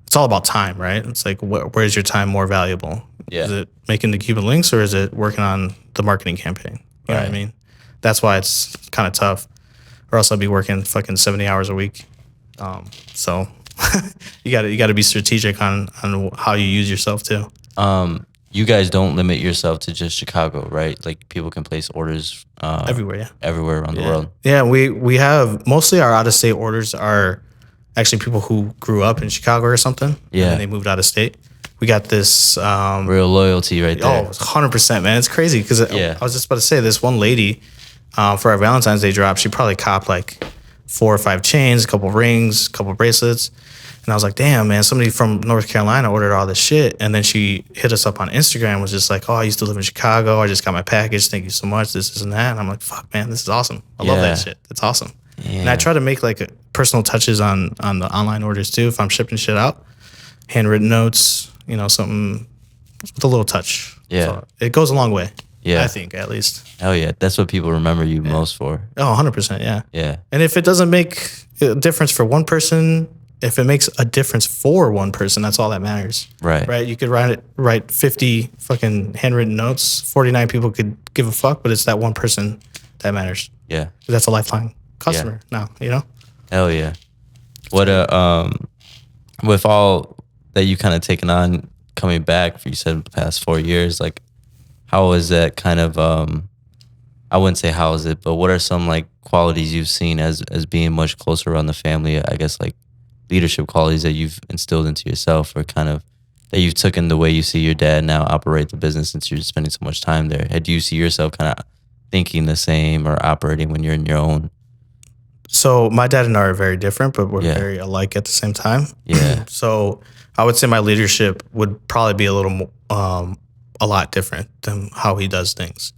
it's all about time, right? It's like, where's your time more valuable? Yeah. Is it making the Cuban links or is it working on the marketing campaign? You know what I mean? That's why it's kind of tough. Or else I'd be working fucking 70 hours a week. So you gotta be strategic on how you use yourself too. You guys don't limit yourself to just Chicago, right? Like people can place orders everywhere, yeah. Everywhere around the world. Yeah, we have mostly our out of state orders are actually people who grew up in Chicago or something. Yeah. And they moved out of state. We got this real loyalty right there. Oh, 100%, man. It's crazy because I was just about to say this one lady for our Valentine's Day drop, she probably copped like 4 or 5 chains, a couple rings, a couple bracelets. And I was like, damn, man, somebody from North Carolina ordered all this shit. And then she hit us up on Instagram, was just like, oh, I used to live in Chicago. I just got my package. Thank you so much. This and that. And I'm like, fuck, man, this is awesome. I love that shit. It's awesome. Yeah. And I try to make like personal touches on the online orders too. If I'm shipping shit out, handwritten notes, something with a little touch. Yeah. So it goes a long way. Yeah. I think at least. Hell yeah. That's what people remember you most for. Oh, 100%. Yeah. Yeah. And if it doesn't make a difference for one person, if it makes a difference for one person, that's all that matters. Right. Right. You could write 50 fucking handwritten notes. 49 people could give a fuck, but it's that one person that matters. Yeah. That's a lifelong customer now, Hell yeah. What with all that you kind of taken on coming back, you said the past 4 years, like how is that kind of I wouldn't say how is it, but what are some like qualities you've seen as being much closer around the family, I guess like leadership qualities that you've instilled into yourself or kind of that you've taken the way you see your dad now operate the business since you're spending so much time there? Do you see yourself kind of thinking the same or operating when you're in your own? So my dad and I are very different, but we're very alike at the same time. Yeah. So I would say my leadership would probably be a lot different than how he does things.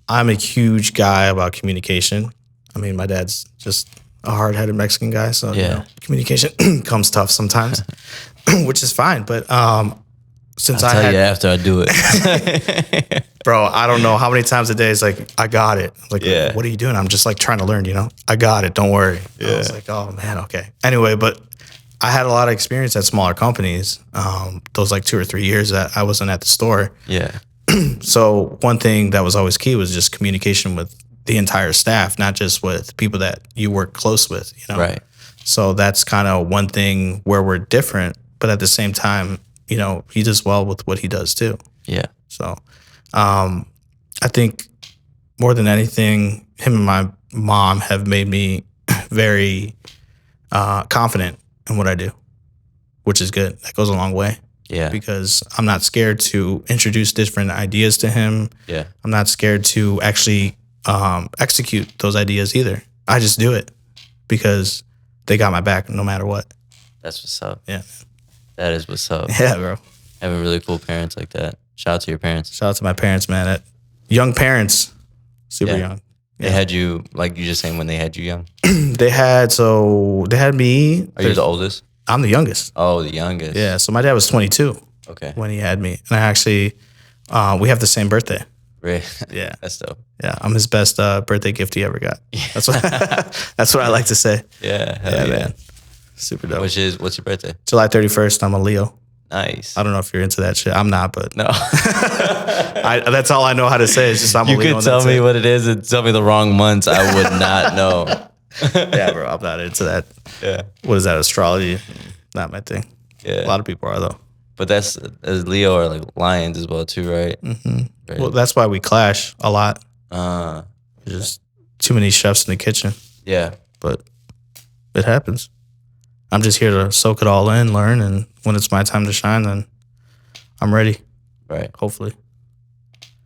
I'm a huge guy about communication. I mean, my dad's just a hard-headed Mexican guy, so communication comes tough sometimes, which is fine. But since I'll tell you after I do it. Bro, I don't know how many times a day it's like, I got it. Like, what are you doing? I'm just like trying to learn, I got it. Don't worry. I was like, oh man, okay. Anyway, but I had a lot of experience at smaller companies. Those like 2 or 3 years that I wasn't at the store. Yeah. So one thing that was always key was just communication with the entire staff, not just with people that you work close with, Right. So that's kind of one thing where we're different, but at the same time, he does well with what he does too. Yeah. So I think more than anything, him and my mom have made me very confident in what I do, which is good. That goes a long way. Yeah. Because I'm not scared to introduce different ideas to him. Yeah. I'm not scared to actually execute those ideas either. I just do it because they got my back no matter what. That's what's up. Yeah. That is what's up. Yeah, bro. Having really cool parents like that. Shout out to your parents. Shout out to my parents, man. Young parents. Super young. They had you, like you just saying, when they had you young? They had me. Are you the oldest? I'm the youngest. Oh, the youngest. Yeah, so my dad was 22 when he had me. And I actually, we have the same birthday. Right. Yeah. That's dope. Yeah, I'm his best birthday gift he ever got. That's what that's what I like to say. Yeah. Yeah, man. Super dope. What's your birthday? July 31st, I'm a Leo. Nice. I don't know if you're into that shit. I'm not, but no. That's all I know how to say. It's just I'm a Leo. You could tell me what it is and tell me the wrong months. I would not know. Yeah, bro. I'm not into that. Yeah. What is that? Astrology? Not my thing. Yeah. A lot of people are though. But that's Leo are like lions as well too, right? Mm-hmm. Right. Well, that's why we clash a lot. There's just too many chefs in the kitchen. Yeah. But it happens. I'm just here to soak it all in, learn, and when it's my time to shine, then I'm ready. Right. Hopefully.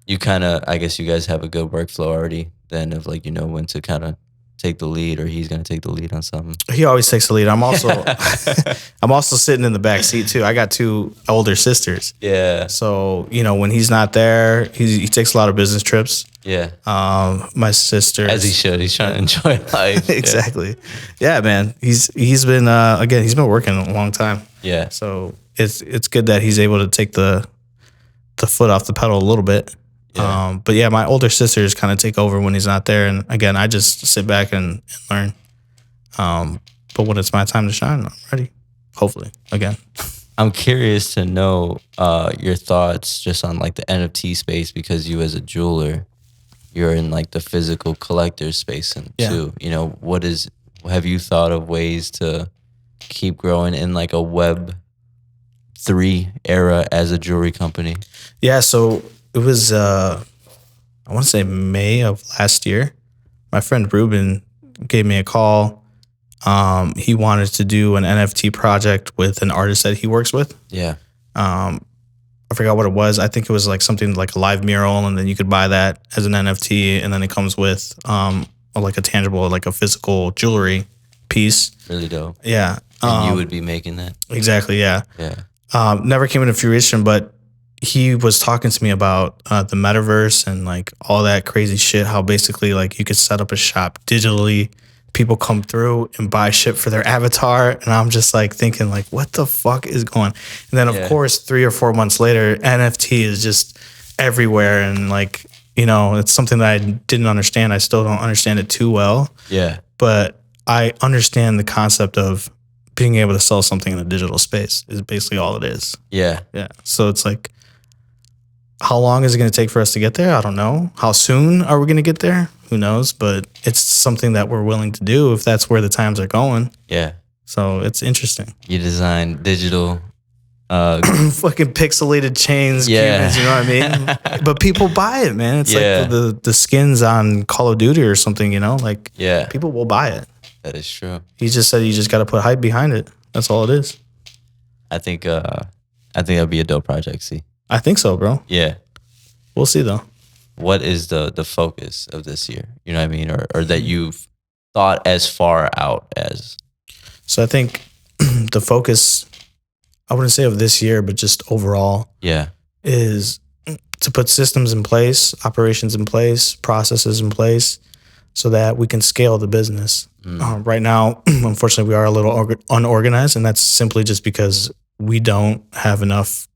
You kind of, I guess you guys have a good workflow already then of like, when to kind of take the lead, or he's going to take the lead on something. He always takes the lead. I'm also sitting in the back seat too. I got 2 older sisters. Yeah. So, when he's not there, he takes a lot of business trips. Yeah. My sister, as he should. He's trying to enjoy life. Exactly. Yeah, man. He's been he's been working a long time. Yeah. So it's good that he's able to take the foot off the pedal a little bit. Yeah. But yeah, my older sisters kind of take over when he's not there, and again, I just sit back and learn. But when it's my time to shine, I'm ready. Hopefully, again. I'm curious to know your thoughts just on like the NFT space, because you as a jeweler, you're in like the physical collector space too. Have you thought of ways to keep growing in like a Web3 era as a jewelry company? Yeah, so it was, I want to say May of last year. My friend Ruben gave me a call. He wanted to do an NFT project with an artist that he works with. Yeah. I forgot what it was. I think it was like something like a live mural, and then you could buy that as an NFT, and then it comes with like a tangible, like a physical jewelry piece. Really dope. Yeah. And you would be making that? Exactly, yeah. Yeah. Never came into fruition, but he was talking to me about the metaverse and like all that crazy shit, how basically like you could set up a shop digitally, people come through and buy shit for their avatar, and I'm just like thinking like, what the fuck is going? And then of course 3 or 4 months later, NFT is just everywhere, and like, it's something that I didn't understand. I still don't understand it too well. Yeah. But I understand the concept of being able to sell something in a digital space is basically all it is. Yeah. Yeah. So it's like, how long is it going to take for us to get there? I don't know. How soon are we going to get there? Who knows? But it's something that we're willing to do if that's where the times are going. Yeah. So it's interesting. You design digital fucking pixelated chains, yeah. Cubans, you know what I mean? But people buy it, man. It's like the skins on Call of Duty or something, like people will buy it. That is true. He just said you just got to put hype behind it. That's all it is. I think that'd be a dope project. See, I think so, bro. Yeah, we'll see though. What is the focus of this year? You know what I mean, or that you've thought as far out as? So I think the focus, I wouldn't say of this year, but just overall, yeah, is to put systems in place, operations in place, processes in place, so that we can scale the business. Right now, unfortunately, we are a little unorganized, and that's simply just because we don't have enough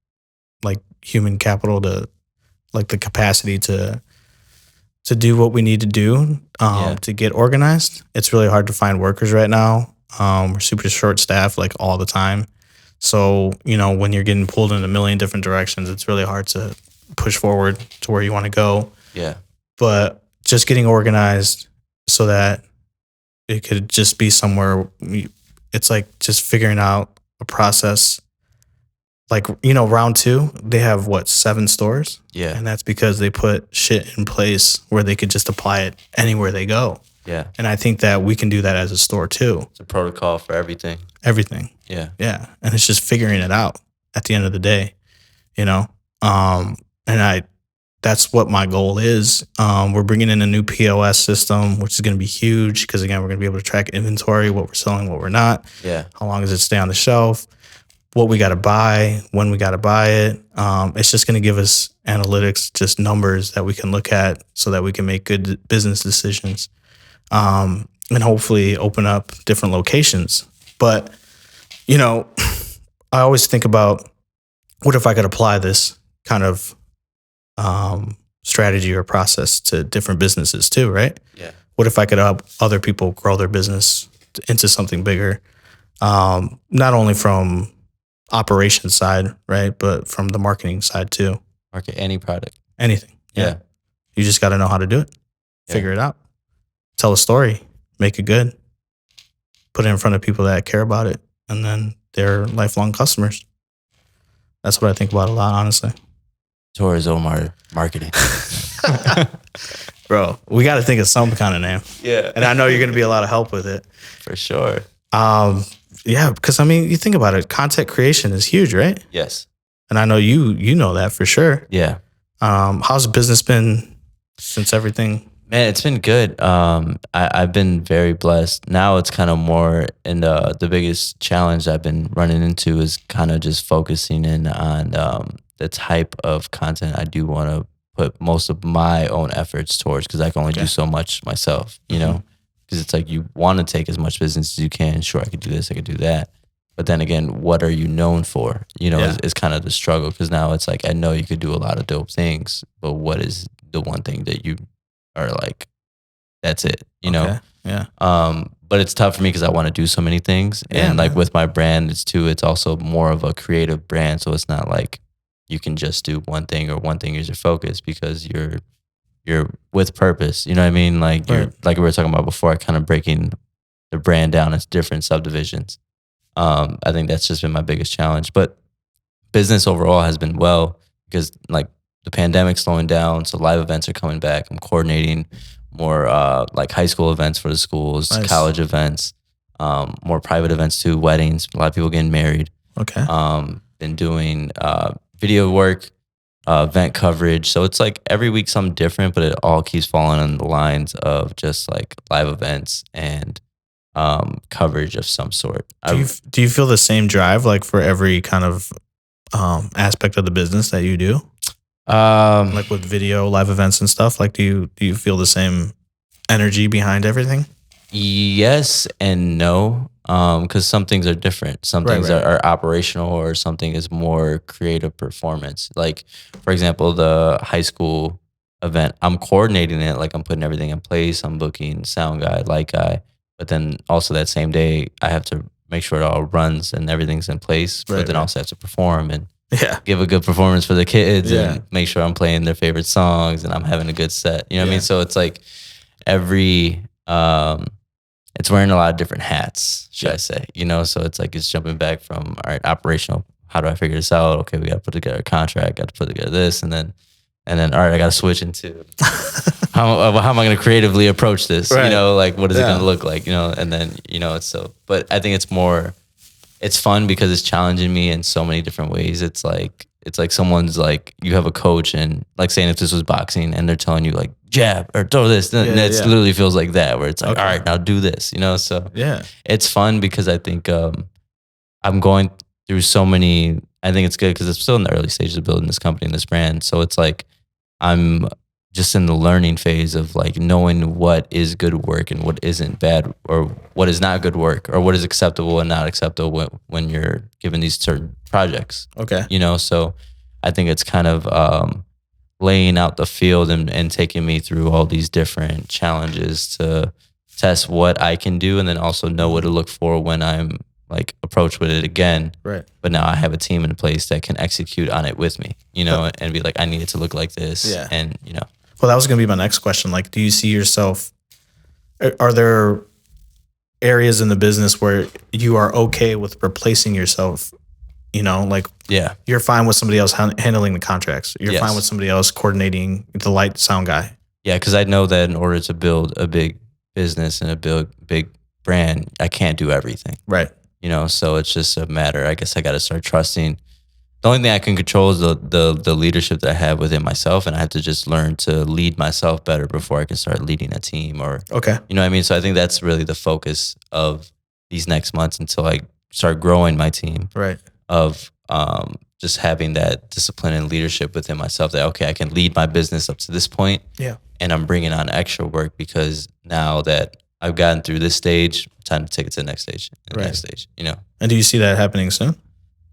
like human capital to like the capacity to do what we need to do to get organized. It's really hard to find workers right now. We're super short staffed like all the time. So, when you're getting pulled in a million different directions, it's really hard to push forward to where you want to go. Yeah. But just getting organized so that it could just be somewhere, it's like just figuring out a process. Like, round 2, they have 7 stores? Yeah. And that's because they put shit in place where they could just apply it anywhere they go. Yeah. And I think that we can do that as a store too. It's a protocol for everything. Everything. Yeah. Yeah. And it's just figuring it out at the end of the day, and that's what my goal is. We're bringing in a new POS system, which is going to be huge because, again, we're going to be able to track inventory, what we're selling, what we're not. Yeah. How long does it stay on the shelf? What we got to buy, when we got to buy it. It's just going to give us analytics, just numbers that we can look at so that we can make good business decisions and hopefully open up different locations. But, I always think about what if I could apply this kind of strategy or process to different businesses too, right? Yeah. What if I could help other people grow their business into something bigger? Not only from operations side, right, but from the marketing side too. Market any product. Anything. Yeah. You just got to know how to do it. Figure it out. Tell a story. Make it good. Put it in front of people that care about it. And then they're lifelong customers. That's what I think about a lot, honestly. Torres Omar Marketing. Bro, we got to think of some kind of name. Yeah. And I know you're going to be a lot of help with it. For sure. Yeah, because you think about it, content creation is huge, right? Yes. And I know you know that for sure. Yeah. How's business been since everything? Man, it's been good. I've been very blessed. Now it's kind of more, and the biggest challenge I've been running into is kind of just focusing in on the type of content I do want to put most of my own efforts towards, because I can only do so much myself, because it's like you want to take as much business as you can. Sure, I could do this, I could do that. But then again, what are you known for? Is kind of the struggle, because now it's like, I know you could do a lot of dope things, but what is the one thing that you are like, that's it, know? Yeah. But it's tough for me because I want to do so many things. And like with my brand, it's also more of a creative brand. So it's not like you can just do one thing or one thing is your focus, because you're with purpose. You know what I mean? Like you're like we were talking about before, kind of breaking the brand down into different subdivisions. I think that's just been my biggest challenge. But business overall has been well, because like the pandemic's slowing down, so live events are coming back. I'm coordinating more like high school events for the schools, college events, more private events too, weddings, a lot of people getting married. Okay. Been doing video work, event coverage. So it's like every week something different, but it all keeps falling on the lines of just like live events and coverage of some sort. Do you feel the same drive like for every kind of aspect of the business that you do? Like with video, live events and stuff, like do you feel the same energy behind everything? Yes and no, because some things are different. Some things are operational, or something is more creative performance. Like, for example, the high school event, I'm coordinating it, like I'm putting everything in place. I'm booking sound guy, light guy, but then also that same day, I have to make sure it all runs and everything's in place, but then also have to perform and give a good performance for the kids and make sure I'm playing their favorite songs and I'm having a good set. You know what I mean? So it's like every, it's wearing a lot of different hats, should I say, so it's like, it's jumping back from, all right, operational, how do I figure this out? Okay, we got to put together a contract, got to put together this, and then, all right, I got to switch into how am I going to creatively approach this? Like, what is it going to look like? And then, it's so, but I think it's more, it's fun because it's challenging me in so many different ways. It's like someone's like, you have a coach, and like saying if this was boxing and they're telling you like jab or throw this, then it literally feels like that, where it's like, all right, now do this, so it's fun because I think I'm going through so many, I think it's good because it's still in the early stages of building this company and this brand. So it's like, I'm just in the learning phase of like knowing what is good work and what isn't bad, or what is not good work, or what is acceptable and not acceptable when you're given these certain projects. Okay. So I think it's kind of laying out the field and taking me through all these different challenges to test what I can do, and then also know what to look for when I'm like approached with it again. Right. But now I have a team in place that can execute on it with me, and be like, I need it to look like this. Yeah. And, Well, that was going to be my next question. Like, do you see yourself, are there areas in the business where you are okay with replacing yourself? Like, yeah, you're fine with somebody else handling the contracts. You're Yes. fine with somebody else coordinating the light sound guy. Yeah, because I know that in order to build a big business and a big brand, I can't do everything. Right. So it's just a matter. I guess I got to start trusting. The only thing I can control is the leadership that I have within myself, and I have to just learn to lead myself better before I can start leading a team. Or Okay. you know what I mean. So I think that's really the focus of these next months until I start growing my team. Right. Of just having that discipline and leadership within myself, that okay, I can lead my business up to this point. Yeah. And I'm bringing on extra work because now that I've gotten through this stage, time to take it to the next stage, and the next stage. And do you see that happening soon?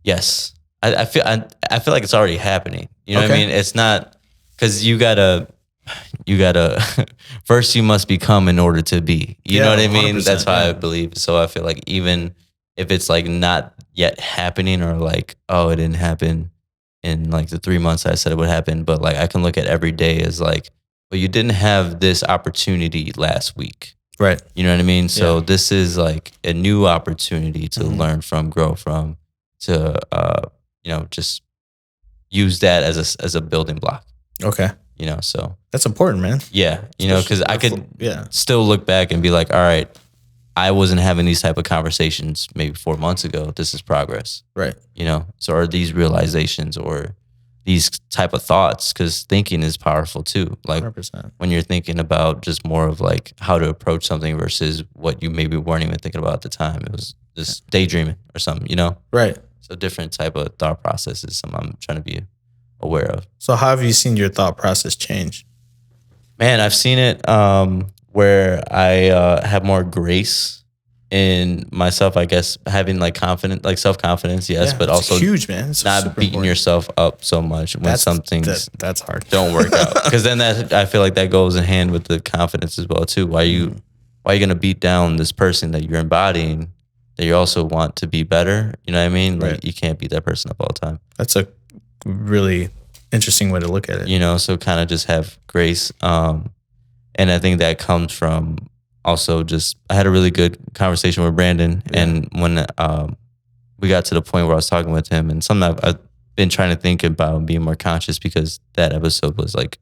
Yes, I feel like it's already happening. You know what I Okay. mean? It's not, because you gotta first you must become in order to be. You know what I mean? 100%, That's how I yeah. believe. So I feel like even if it's like not yet happening, or like, oh, it didn't happen in like the 3 months I said it would happen, but like I can look at every day as like, well, you didn't have this opportunity last week. Right. You know what I mean? So Yeah. this is like a new opportunity to learn from, grow from, to just use that as a building block. Okay. So That's important, man. yeah, because I could Yeah. still look back and be like, all right, I wasn't having these type of conversations maybe 4 months ago. This is progress. Right. So are these realizations or these type of thoughts, because thinking is powerful too. Like 100%. when you're thinking about just more of like how to approach something versus what you maybe weren't even thinking about at the time. It was just daydreaming or something, Right. So different type of thought processes, something I'm trying to be aware of. So how have you seen your thought process change? Man, I've seen it where I have more grace in myself, I guess, having like self-confidence, yes, Yeah, but it's also huge, man. It's not super beating important. yourself up so much when some things that's hard. don't work out. Because then I feel like that goes in hand with the confidence as well too. Why are you gonna beat down this person that you're embodying, that you also want to be better? You know what I mean? Like Right. you can't beat that person up all the time. That's a really interesting way to look at it. So kind of just have grace. And I think that comes from also just, I had a really good conversation with Brandon. Yeah. And when we got to the point where I was talking with him, and something I've been trying to think about and being more conscious, because that episode was like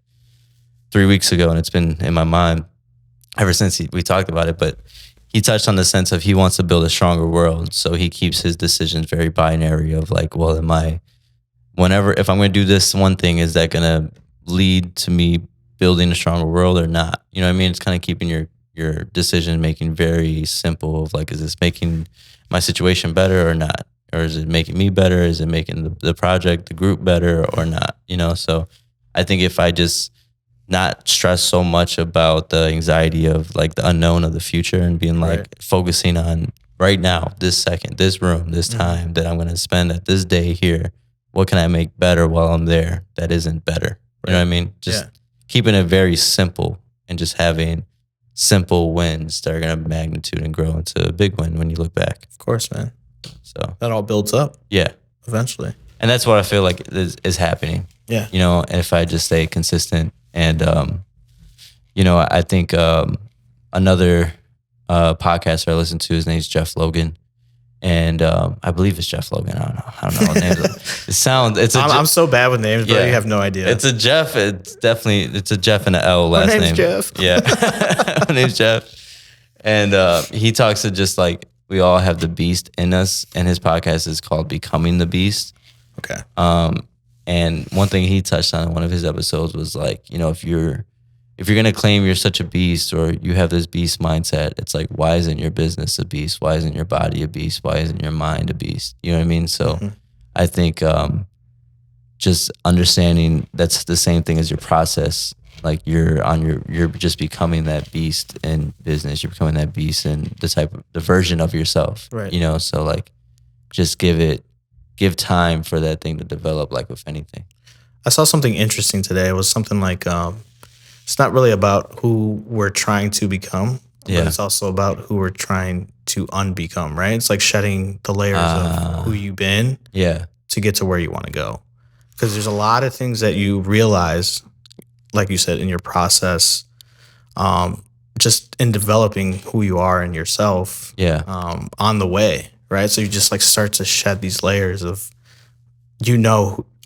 3 weeks ago and it's been in my mind ever since we talked about it. But he touched on the sense of he wants to build a stronger world. So he keeps his decisions very binary of like, well, if I'm going to do this one thing, is that going to lead to me building a stronger world or not? You know what I mean? It's kind of keeping your decision making very simple of like, is this making my situation better or not? Or is it making me better? Is it making the project, the group better or not? So I think if I just not stress so much about the anxiety of like the unknown of the future, and being like Right. focusing on right now, this second, this room, this time that I'm going to spend at this day here, what can I make better while I'm there that isn't better? You know what I mean? Just keeping it very simple and just having simple wins that are going to magnitude and grow into a big win when you look back. Of course, man. So That all builds up yeah. eventually. And that's what I feel like is happening. Yeah. If I just stay consistent. And, I think another podcaster I listen to, his name's Jeff Logan. And I believe it's Jeff Logan. I don't know his name. I'm so bad with names, but Yeah. you have no idea. It's a Jeff. It's a Jeff and an L last name. name's Jeff. Yeah. My name's Jeff. And he talks to just like, we all have the beast in us. And his podcast is called Becoming the Beast. Okay. And one thing he touched on in one of his episodes was like, if you're going to claim you're such a beast, or you have this beast mindset, it's like, why isn't your business a beast? Why isn't your body a beast? Why isn't your mind a beast? You know what I mean? So I think just understanding that's the same thing as your process. Like you're just becoming that beast in business. You're becoming that beast in the version of yourself. Right. You know, so like just give time for that thing to develop, like with anything. I saw something interesting today. It was something like, it's not really about who we're trying to become, but it's also about who we're trying to unbecome, right? It's like shedding the layers of who you've been to get to where you want to go. Because there's a lot of things that you realize, like you said, in your process, just in developing who you are and yourself on the way, right? So you just like start to shed these layers of,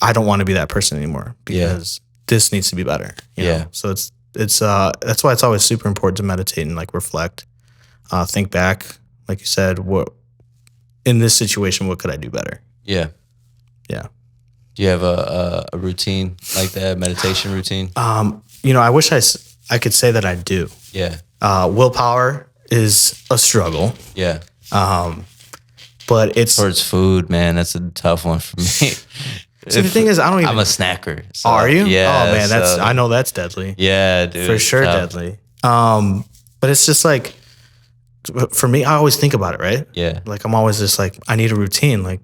I don't want to be that person anymore because this needs to be better. You know? So it's that's why it's always super important to meditate and like reflect, think back, like you said, what in this situation, what could I do better? Yeah. Do you have a routine like that, meditation routine? I wish I could say that I do. Yeah. Willpower is a struggle. Yeah. But it's towards food, man. That's a tough one for me. See, the thing is, I'm a snacker. So, are you? Yeah. Oh man, I know that's deadly. Yeah, dude. For sure, deadly. But it's just like, for me, I always think about it, right? Yeah. Like I'm always just like, I need a routine. Like,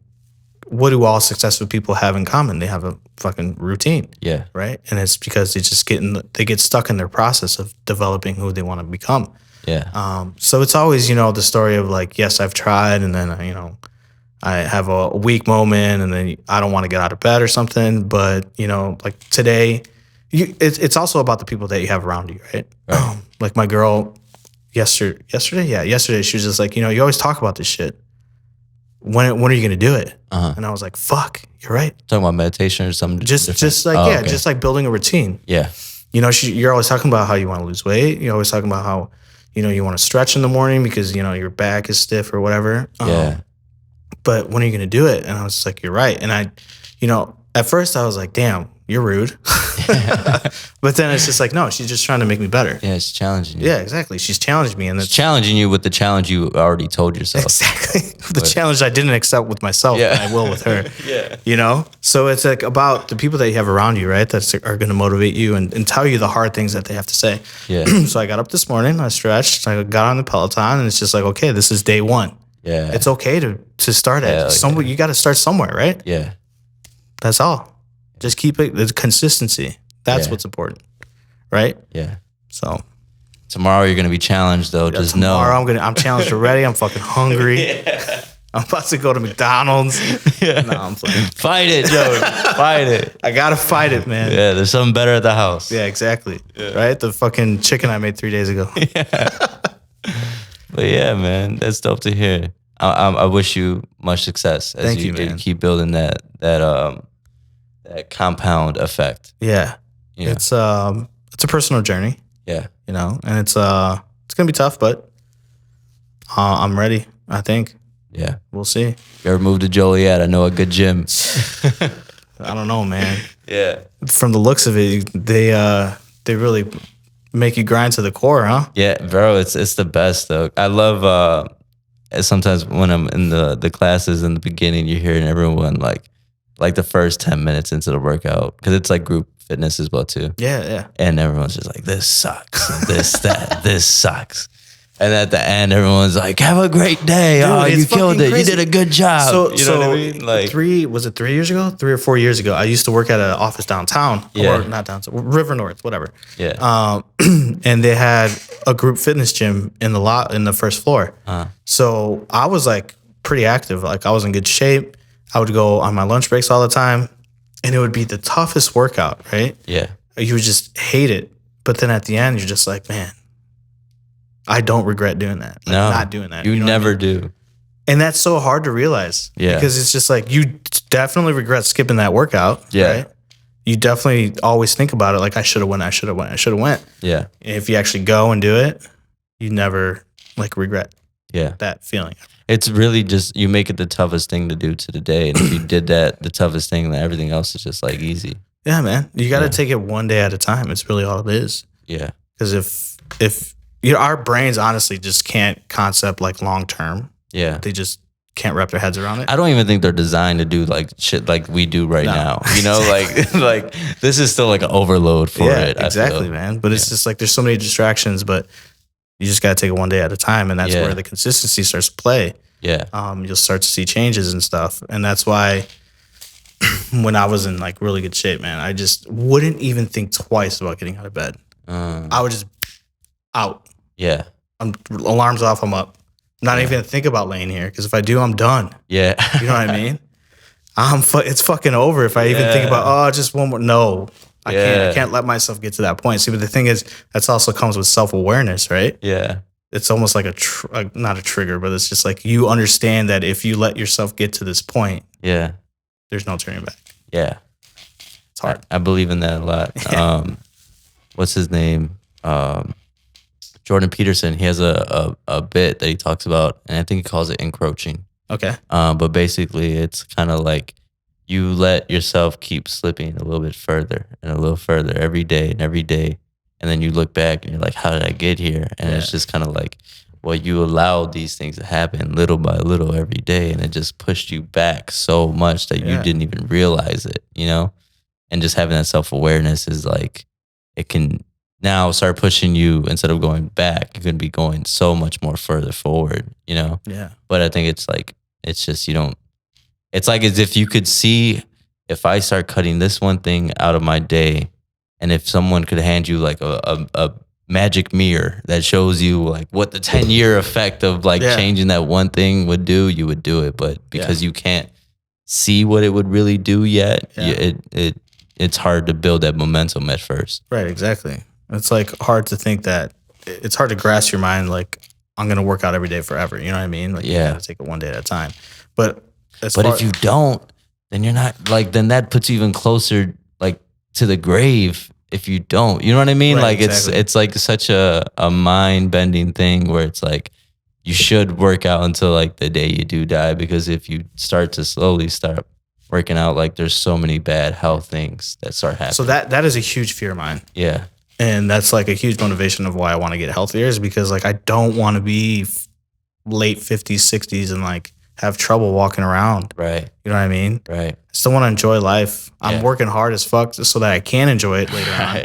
what do all successful people have in common? They have a fucking routine. Yeah. Right. And it's because they get stuck in their process of developing who they want to become. Yeah. So it's always, the story of like, yes, I've tried, and then I have a weak moment, and then I don't want to get out of bed or something. But like today, it's also about the people that you have around you, right? Like my girl yesterday, she was just like, you always talk about this shit. When are you gonna do it? And I was like, fuck, you're right. Talking about meditation or something. Just like building a routine. Yeah. You're always talking about how you want to lose weight. You're always talking about how you want to stretch in the morning because your back is stiff or whatever. Yeah. But when are you gonna do it? And I was just like, you're right. And I, at first I was like, damn, you're rude. But then it's just like, no, she's just trying to make me better. Yeah, she's challenging you. Yeah, exactly. She's challenged me, and it's challenging you with the challenge you already told yourself. Exactly. The challenge I didn't accept with myself, and I will with her. Yeah. So it's like about the people that you have around you, right? That are going to motivate you and tell you the hard things that they have to say. Yeah. So I got up this morning, I stretched, I got on the Peloton, and it's just like, okay, this is day one. Yeah. It's okay to start at somewhere. You got to start somewhere, right? Yeah. That's all. Just keep it. The consistency. That's what's important, right? Yeah. So tomorrow you're gonna be challenged, though. Just tomorrow I'm challenged already. I'm fucking hungry. I'm about to go to McDonald's. No, I'm playing. Fight it, Joey. Fight it. I gotta fight it, man. Yeah, there's something better at the house. Yeah, exactly. Yeah. Right? The fucking chicken I made 3 days ago. But yeah, man, that's dope to hear. I wish you much success as Thank you, man. Keep building that compound effect. Yeah. It's a personal journey. Yeah. And it's gonna be tough, but I'm ready, I think. Yeah. We'll see. You ever moved to Joliet? I know a good gym. I don't know, man. Yeah. From the looks of it, they really make you grind to the core, huh? Yeah, bro, it's the best though. I love sometimes when I'm in the classes in the beginning, you're hearing everyone like the first 10 minutes into the workout, because it's like group fitness as well too. Yeah. And everyone's just like, this sucks, this sucks. And at the end, everyone's like, have a great day. Dude, oh, you killed it. Crazy. You did a good job. So know what I mean? Like 3 years ago? 3 or 4 years ago, I used to work at an office downtown. Or not downtown, River North, whatever. Yeah. And they had a group fitness gym in the first floor. So I was like pretty active. Like I was in good shape. I would go on my lunch breaks all the time, and it would be the toughest workout, right? Yeah. You would just hate it. But then at the end, you're just like, man, I don't regret doing that. Like, no, not doing that. You never do. And that's so hard to realize. Yeah. Because it's just like, you definitely regret skipping that workout. Yeah. Right? You definitely always think about it like, I should have went. Yeah. And if you actually go and do it, you never regret that feeling. It's really just, you make it the toughest thing to do to the day. And if you did that, the toughest thing, then everything else is just like easy. Yeah, man. You got to take it one day at a time. It's really all it is. Yeah. Because if our brains honestly just can't concept like long term. Yeah. They just can't wrap their heads around it. I don't even think they're designed to do like shit like we do right now. You know, like this is still like an overload for it. Exactly, man. But it's just like there's so many distractions, but you just got to take it one day at a time, and that's where the consistency starts to play. Yeah. You'll start to see changes and stuff, and that's why when I was in like really good shape, man, I just wouldn't even think twice about getting out of bed. I would just out. Yeah. Alarms off, I'm up. Not even think about laying here, because if I do, I'm done. Yeah. You know what I mean? It's fucking over if I even think about, just one more. No, I can't let myself get to that point. See, but the thing is, that's also comes with self-awareness, right? Yeah. It's almost like not a trigger, but it's just like you understand that if you let yourself get to this point, there's no turning back. Yeah. It's hard. I believe in that a lot. What's his name? Jordan Peterson. He has a bit that he talks about, and I think he calls it encroaching. Okay. But basically, it's kind of like you let yourself keep slipping a little bit further and a little further every day, and then you look back and you're like, "How did I get here?" And it's just kind of like, well, you allowed these things to happen little by little every day, and it just pushed you back so much that you didn't even realize it, you know? And just having that self-awareness is like, it can now start pushing you. Instead of going back, you're going to be going so much more further forward, you know? Yeah. But I think it's like, it's just, it's like as if you could see, if I start cutting this one thing out of my day, and if someone could hand you like a magic mirror that shows you like what the 10-year effect of like changing that one thing would do, you would do it. But because you can't see what it would really do yet, it's hard to build that momentum at first. Right, exactly. It's like hard to think that, it's hard to grasp your mind like, I'm going to work out every day forever. You know what I mean? Like, you got to take it one day at a time. But if you don't, then you're not like, then that puts you even closer like to the grave if you don't. You know what I mean? Right, like exactly. It's like such a mind bending thing where it's like, you should work out until like the day you do die, because if you start to slowly start working out, like there's so many bad health things that start happening. So that is a huge fear of mine. Yeah. And that's like a huge motivation of why I want to get healthier, is because like I don't want to be late 50s, 60s and like have trouble walking around. Right. You know what I mean? Right. I still want to enjoy life. I'm working hard as fuck so that I can enjoy it later on.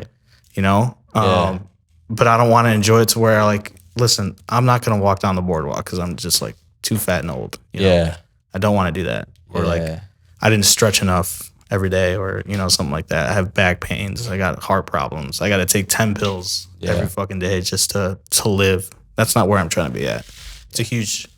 You know? But I don't want to enjoy it to where like, listen, I'm not going to walk down the boardwalk because I'm just like too fat and old. You know? I don't want to do that. Or like I didn't stretch enough every day, or, you know, something like that. I have back pains. I got heart problems. I got to take 10 pills every fucking day just to live. That's not where I'm trying to be at. It's a huge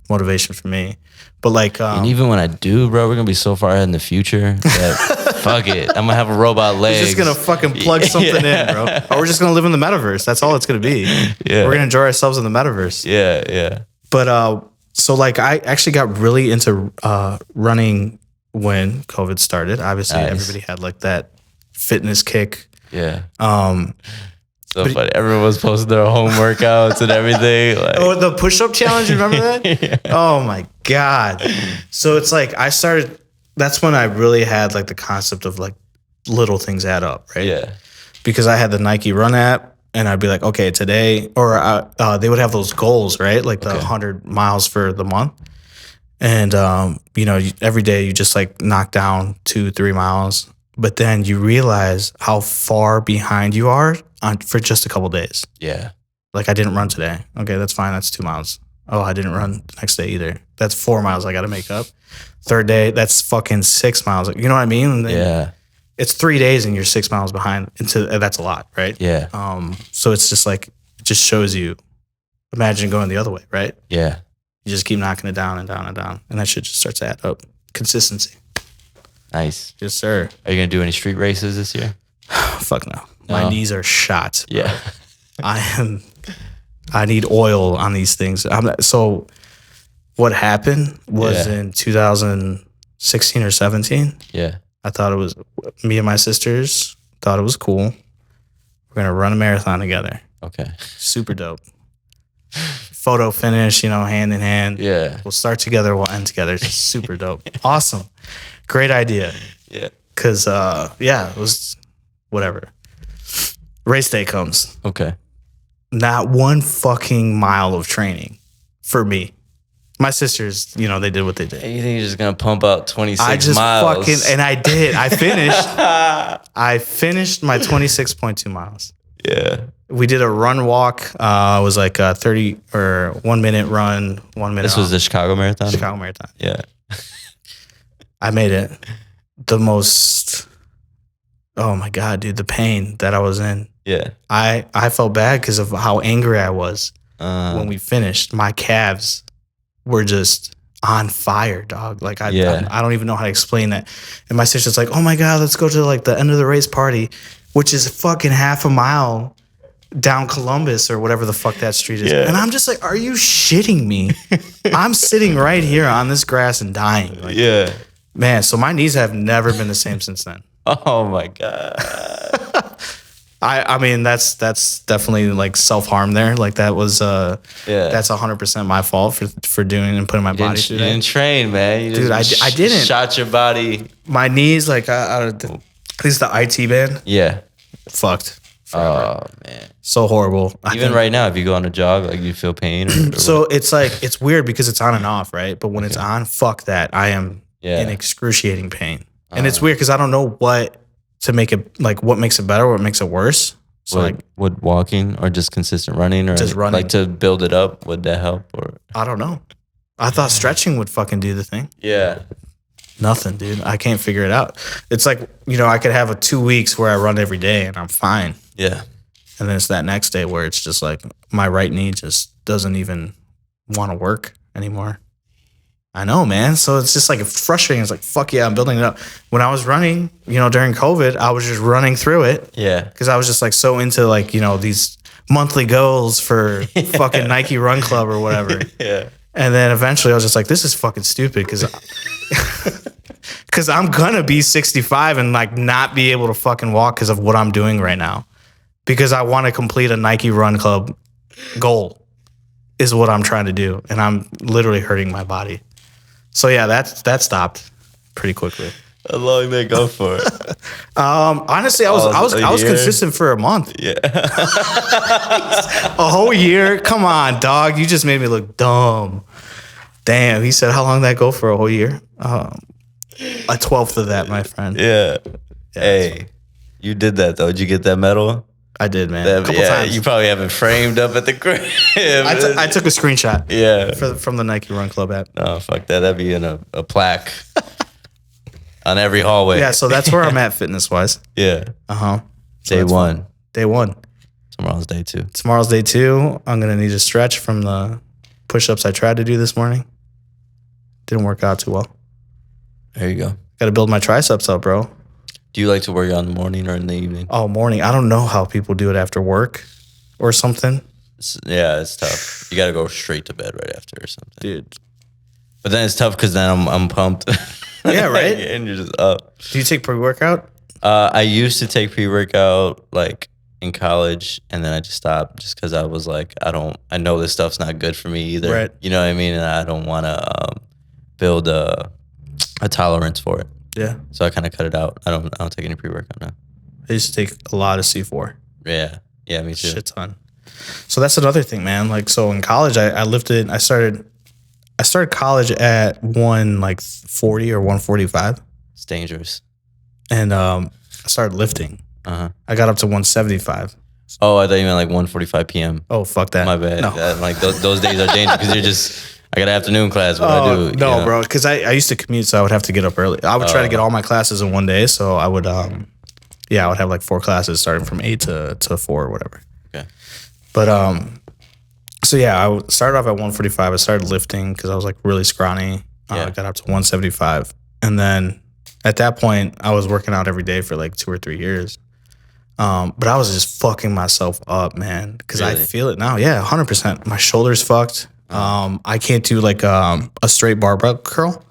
motivation for me. But like, and even when I do, bro, we're going to be so far ahead in the future that fuck it. I'm going to have a robot leg. We're just going to fucking plug something in, bro. Or we're just going to live in the metaverse. That's all it's going to be. We're going to enjoy ourselves in the metaverse. Yeah. But, so like I actually got really into running when COVID started. Obviously, everybody had like that fitness kick. Yeah. So funny. Everyone was posting their home workouts and everything. Like. Oh, the push-up challenge, remember that? Oh my God. So it's like that's when I really had like the concept of like little things add up, right? Yeah. Because I had the Nike Run app, and I'd be like, okay, today, or they would have those goals, right? Like the 100 miles for the month. And, you know, every day you just like knock down 2-3 miles, but then you realize how far behind you are for just a couple days. Yeah. Like I didn't run today. Okay, that's fine. That's 2 miles. Oh, I didn't run the next day either. That's 4 miles I got to make up. Third day, that's fucking 6 miles. You know what I mean? Yeah. It's 3 days and you're 6 miles behind. That's a lot, right? Yeah. So it's just like, it just shows you, imagine going the other way, right? Yeah. You just keep knocking it down and down and down. And that shit just starts to add up. Consistency. Nice. Yes, sir. Are you going to do any street races this year? Fuck no. My knees are shot. Bro. Yeah. I need oil on these things. So what happened was in 2016 or 17. Yeah. I thought it was, me and my sisters thought it was cool. We're going to run a marathon together. Okay. Super dope. Photo finish, you know, hand in hand. Yeah. We'll start together, we'll end together. It's super dope. Awesome. Great idea. Yeah. Because, it was whatever. Race day comes. Okay. Not one fucking mile of training for me. My sisters, you know, they did what they did. And you think you're just gonna pump out 26 miles? I just fucking, and I did. I finished my 26.2 miles. Yeah. We did a run walk. It was like a 30 or 1 minute run, 1 minute. This was the Chicago Marathon? Chicago Marathon. Yeah. I made it. The most, oh my God, dude, the pain that I was in. Yeah. I felt bad because of how angry I was when we finished. My calves were just on fire, dog. Like, I don't even know how to explain that. And my sister's like, oh my God, let's go to like the end of the race party, which is fucking half a mile down Columbus or whatever the fuck that street is. Yeah. And I'm just like, are you shitting me? I'm sitting right here on this grass and dying. Like, yeah. Man, so my knees have never been the same since then. Oh my God. I mean, that's definitely like self-harm there. Like that was, that's 100% my fault for doing and putting my body through that. You didn't train, man. You Dude, I didn't. Shot your body. My knees, like, at least the IT band. Yeah. Fucked. Oh, man. So horrible. Even right now, if you go on a jog, like you feel pain. So it's like, it's weird because it's on and off, right? But when it's on, fuck that. I am in excruciating pain. And it's weird because I don't know what to make it, like what makes it better, what makes it worse. So would walking or just consistent running or just running, like to build it up, would that help? Or I don't know. I thought stretching would fucking do the thing. Yeah. Nothing, dude. I can't figure it out. It's like, you know, I could have 2 weeks where I run every day and I'm fine. Yeah. And then it's that next day where it's just like my right knee just doesn't even want to work anymore. I know, man. So it's just like frustrating. It's like, fuck yeah, I'm building it up. When I was running, you know, during COVID, I was just running through it. Yeah. Because I was just like so into like, you know, these monthly goals for fucking Nike Run Club or whatever. Yeah. And then eventually I was just like, this is fucking stupid because I'm going to be 65 and like not be able to fucking walk because of what I'm doing right now. Because I want to complete a Nike Run Club goal is what I'm trying to do. And I'm literally hurting my body. So yeah, that stopped pretty quickly. How long did they go for? Honestly, I was consistent for a month. Yeah. A whole year? Come on, dog. You just made me look dumb. Damn. He said, how long did that go for? A whole year? A 12th of that, my friend. Yeah. Hey, you did that though. Did you get that medal? I did, man. A couple times. You probably have it framed up at the crib. I took a screenshot. Yeah. From the Nike Run Club app. Oh, fuck that. That'd be in a plaque on every hallway. Yeah, so that's where I'm at fitness-wise. Yeah. Uh-huh. So day one. Fun. Day one. Tomorrow's day two. Tomorrow's day two. I'm going to need a stretch from the push-ups I tried to do this morning. Didn't work out too well. There you go. Got to build my triceps up, bro. Do you like to work out in the morning or in the evening? Oh, morning. I don't know how people do it after work or something. It's tough. You got to go straight to bed right after or something. Dude. But then it's tough because then I'm pumped. Yeah, right? And you're just up. Do you take pre-workout? I used to take pre-workout like in college, and then I just stopped just because I was like, I know this stuff's not good for me either. Right. You know what I mean? And I don't want to build a tolerance for it. Yeah. So I kind of cut it out. I don't take any pre-workout now. I used to take a lot of C4. Yeah. Yeah, me too. Shit ton. So that's another thing, man. Like, so in college, I lifted. I started college at 140 or 145. It's dangerous. And I started lifting. Uh-huh. I got up to 175. Oh, I thought you meant like 1:45 p.m. Oh, fuck that. My bad. No. Those days are dangerous because you're just. I got an afternoon class. What I do? No, bro. Because I used to commute, so I would have to get up early. I would try to get all my classes in one day. So I would, I would have like 4 classes starting from 8 to 4 or whatever. Okay. But so yeah, I started off at 145. I started lifting because I was like really scrawny. I got up to 175, and then at that point, I was working out every day for like 2 or 3 years. But I was just fucking myself up, man. Because I feel it now. Yeah, 100%. My shoulders fucked. I can't do like a straight barbell curl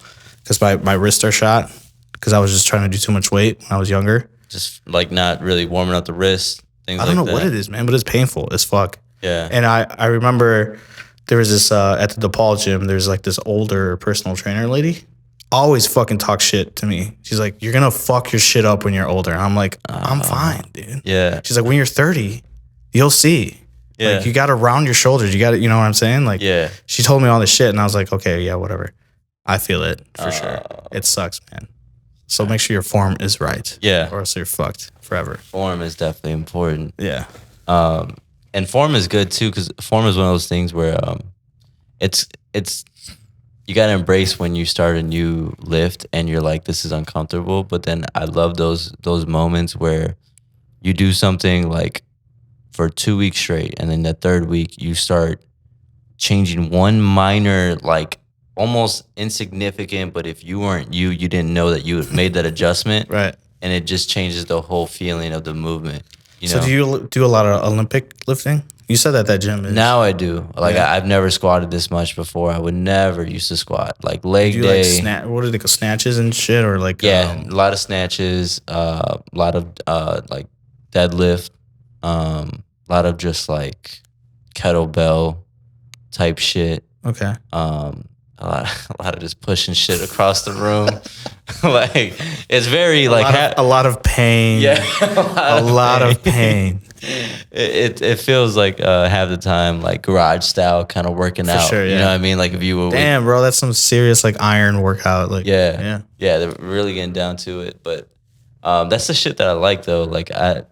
because my wrists are shot because I was just trying to do too much weight when I was younger. Just like not really warming up the wrists, things like that. I don't know what it is, man, but it's painful as fuck. Yeah. And I remember there was this, at the DePaul gym, there's like this older personal trainer lady. Always fucking talk shit to me. She's like, you're going to fuck your shit up when you're older. And I'm like, I'm fine, dude. Yeah. She's like, when you're 30, you'll see. Like, you got to round your shoulders. You got to, you know what I'm saying? Like, she told me all this shit, and I was like, okay, yeah, whatever. I feel it for sure. It sucks, man. So make sure your form is right. Yeah. Or else you're fucked forever. Form is definitely important. Yeah. And form is good too, because form is one of those things where it's you gotta embrace when you start a new lift and you're like, this is uncomfortable. But then I love those moments where you do something like for 2 weeks straight, and then the third week you start changing one minor, like almost insignificant, but if you weren't you didn't know that you had made that adjustment. Right. And it just changes the whole feeling of the movement. You know? So do you do a lot of Olympic lifting? You said that gym is. Now I do. Like, I've never squatted this much before. I would never used to squat. Like leg do you day. Like what are they called? Snatches and shit, or like a lot of snatches, a lot of like deadlift, a lot of just like kettlebell type shit. Okay. A lot of just pushing shit across the room. Like, it's very a lot of pain. Yeah, a lot of pain. It feels like half the time like garage style kind of working out. Sure, yeah. You know what I mean? Like if you were damn, bro, that's some serious like iron workout. Like yeah, they're really getting down to it. But that's the shit that I like though. Like I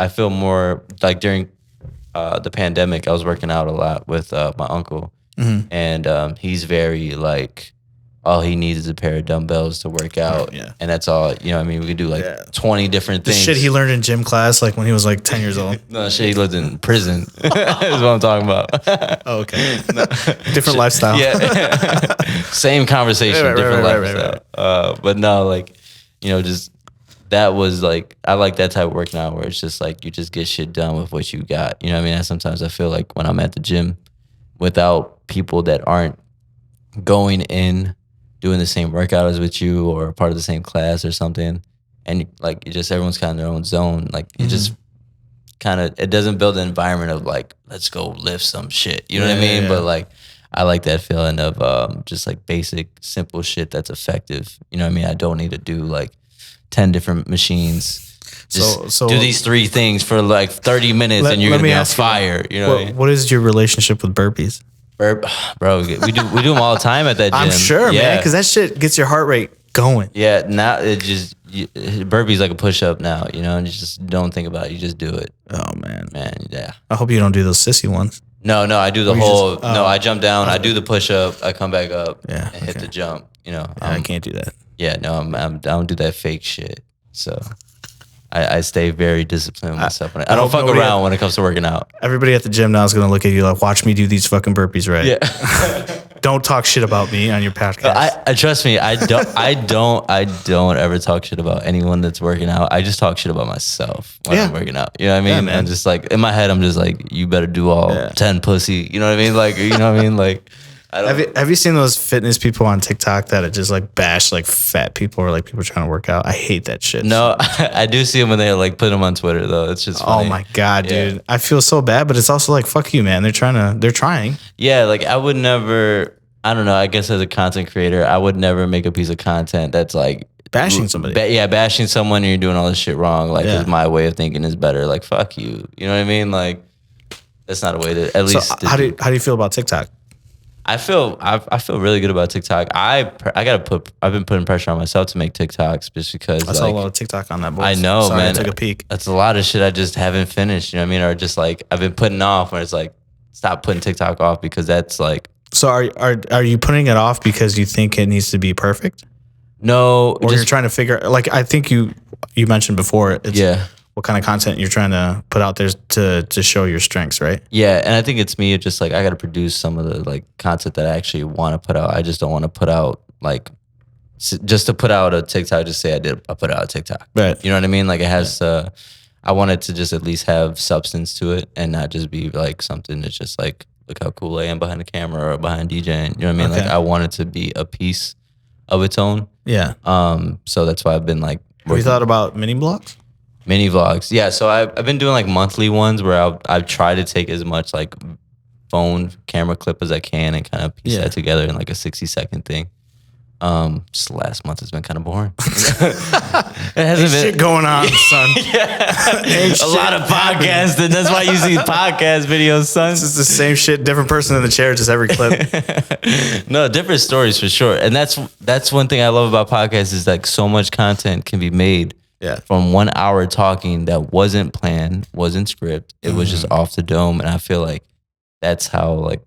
feel more like during the pandemic, I was working out a lot with my uncle. Mm-hmm. And he's very like, all he needs is a pair of dumbbells to work out. Yeah. And that's all, you know what I mean? We could do like 20 different things. The shit he learned in gym class, like when he was like 10 years old. No, shit he lived in prison is what I'm talking about. Oh, okay. No, different lifestyle. Yeah. Same conversation, different lifestyle. But no, like, you know, just that was like, I like that type of working out where it's just like, you just get shit done with what you got. You know what I mean? And sometimes I feel like when I'm at the gym without people that aren't going in, doing the same workout as with you or part of the same class or something, and like you just everyone's kind of in their own zone. Like you just kind of, it doesn't build an environment of like, let's go lift some shit. You know what I mean? Yeah. But like, I like that feeling of just like basic, simple shit that's effective. You know what I mean? I don't need to do like 10 different machines. Just do these 3 things for like 30 minutes and you're gonna be on fire. You know what is your relationship with burpees? Bro, we do them all the time at that gym. I'm sure, man, because that shit gets your heart rate going. Yeah, now it just burpees like a push up now, you know, and you just don't think about it, you just do it. Oh man, yeah. I hope you don't do those sissy ones. No, I do the whole. No, I jump down, I do the push up, I come back up, and hit the jump. You know, I can't do that. Yeah, no, I don't do that fake shit. So I stay very disciplined with myself. I don't fuck around when it comes to working out. Everybody at the gym now is going to look at you like, watch me do these fucking burpees, right? Yeah. Don't talk shit about me on your podcast. I trust me. I don't ever talk shit about anyone that's working out. I just talk shit about myself when I'm working out. You know what I mean? And just like in my head, I'm just like, you better do all 10 pussy. You know what I mean? Like, you know what I mean? Like, have you seen those fitness people on TikTok that just like bash like fat people or like people trying to work out? I hate that shit. No, I do see them when they like put them on Twitter though. It's just funny. Oh my God, dude. I feel so bad, but it's also like, fuck you, man. They're trying. Yeah, like I would never, I don't know, I guess as a content creator, I would never make a piece of content that's like bashing somebody. Bashing someone and you're doing all this shit wrong. Like, because my way of thinking is better. Like, fuck you. You know what I mean? Like, that's not a way to, at least. So how do you feel about TikTok? I feel really good about TikTok. I've been putting pressure on myself to make TikToks just because I saw a lot of TikTok on that board. I know, Sorry, man. I took a peek. That's a lot of shit I just haven't finished. You know what I mean? Or just like I've been putting off where it's like, stop putting TikTok off because that's like. So are you putting it off because you think it needs to be perfect? No. Or you're trying to figure, like I think you mentioned before, what kind of content you're trying to put out there to show your strengths, right? Yeah, and I think it's me. It's just like I got to produce some of the like content that I actually want to put out. I just don't want to put out like just to put out a TikTok. Just say I put out a TikTok. Right. You know what I mean? Like it has. I want it to just at least have substance to it and not just be like something that's just like look how cool I am behind the camera or behind DJing. You know what I mean? Okay. Like I want it to be a piece of its own. Yeah. So that's why I've been like. Have you thought about mini blogs? Mini vlogs, yeah. So I've been doing like monthly ones where I've tried to take as much like phone camera clip as I can and kind of piece that together in like a 60-second thing. Just the last month has been kind of boring. It hasn't been shit going on, son. A lot of podcasts, and that's why you see podcast videos, son. It's just the same shit, different person in the chair, just every clip. No, different stories for sure. And that's one thing I love about podcasts is like so much content can be made from 1 hour talking that wasn't planned, wasn't script. It was just off the dome. And I feel like that's how like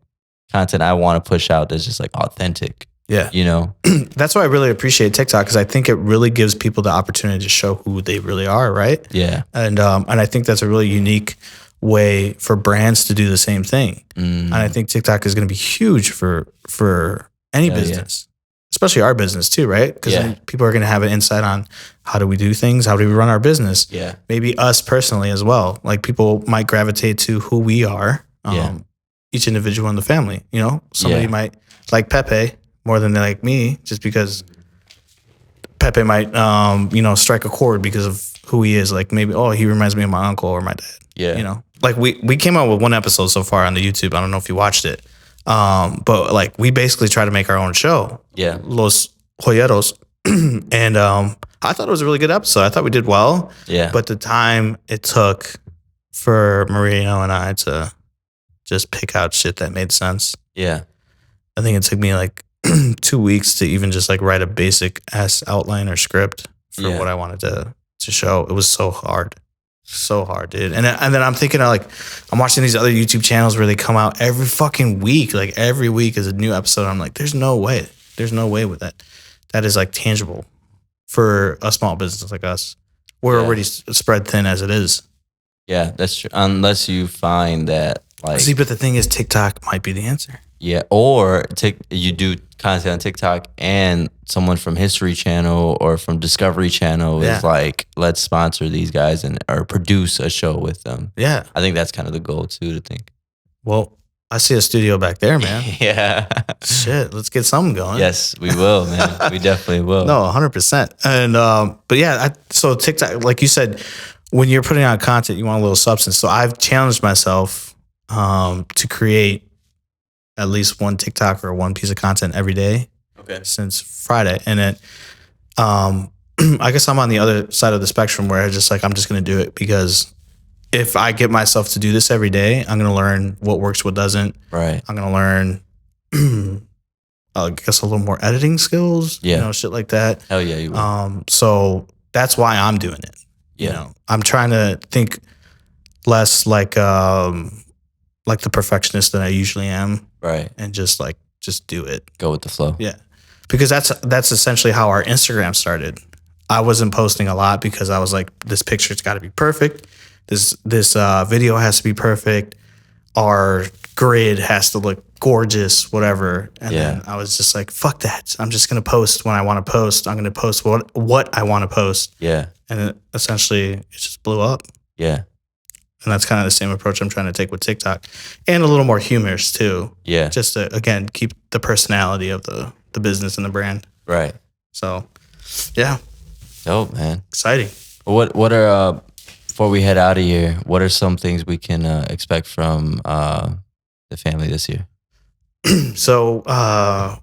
content I want to push out that's just like authentic. Yeah. You know? That's why I really appreciate TikTok, because I think it really gives people the opportunity to show who they really are, right? Yeah. And I think that's a really unique way for brands to do the same thing. And I think TikTok is going to be huge for any business, especially our business too, right? Because people are going to have an insight on how do we do things, how do we run our business. Yeah. Maybe us personally as well. Like people might gravitate to who we are, each individual in the family. You know, somebody might like Pepe more than they like me, just because Pepe might, strike a chord because of who he is. Like maybe, he reminds me of my uncle or my dad. Yeah. You know, like we came out with one episode so far on the YouTube. I don't know if you watched it. But like we basically try to make our own show. Yeah. Los Joyeros. And I thought it was a really good episode. I thought we did well. Yeah. But the time it took for Marino and I to just pick out shit that made sense. Yeah. I think it took me like 2 weeks to even just like write a basic ass outline or script for what I wanted to show. It was so hard. So hard, dude. And then I'm thinking of like, I'm watching these other YouTube channels where they come out every fucking week. Like every week is a new episode. I'm like, there's no way. There's no way with that. That is like tangible for a small business like us. We're already spread thin as it is. Yeah, that's true. Unless you find that like... See, but the thing is TikTok might be the answer. Yeah, or you do content on TikTok and someone from History Channel or from Discovery Channel is like, let's sponsor these guys or produce a show with them. Yeah. I think that's kind of the goal too, to think. Well, I see a studio back there, man. Yeah. Shit, let's get something going. Yes, we will, man. We definitely will. No, 100%. And, but yeah, so TikTok, like you said, when you're putting out content, you want a little substance. So I've challenged myself to create at least one TikTok or one piece of content every day since Friday. And it, I guess I'm on the other side of the spectrum where I'm just going to do it because if I get myself to do this every day, I'm going to learn what works, what doesn't. Right. I'm going to learn, I guess, a little more editing skills, shit like that. Hell yeah, you will. So that's why I'm doing it. Yeah. You know, I'm trying to think less like the perfectionist that I usually am. Right. And just do it. Go with the flow. Yeah. Because that's essentially how our Instagram started. I wasn't posting a lot because I was like, this picture's got to be perfect. This video has to be perfect. Our grid has to look gorgeous, whatever. And then I was just like, fuck that. I'm just going to post when I want to post. I'm going to post what I want to post. Yeah. And essentially it just blew up. Yeah. And that's kind of the same approach I'm trying to take with TikTok. And a little more humorous too. Yeah. Just to, again, keep the personality of the business and the brand. Right. So, yeah. Dope, man. Exciting. What are, before we head out of here, what are some things we can expect from the family this year? So,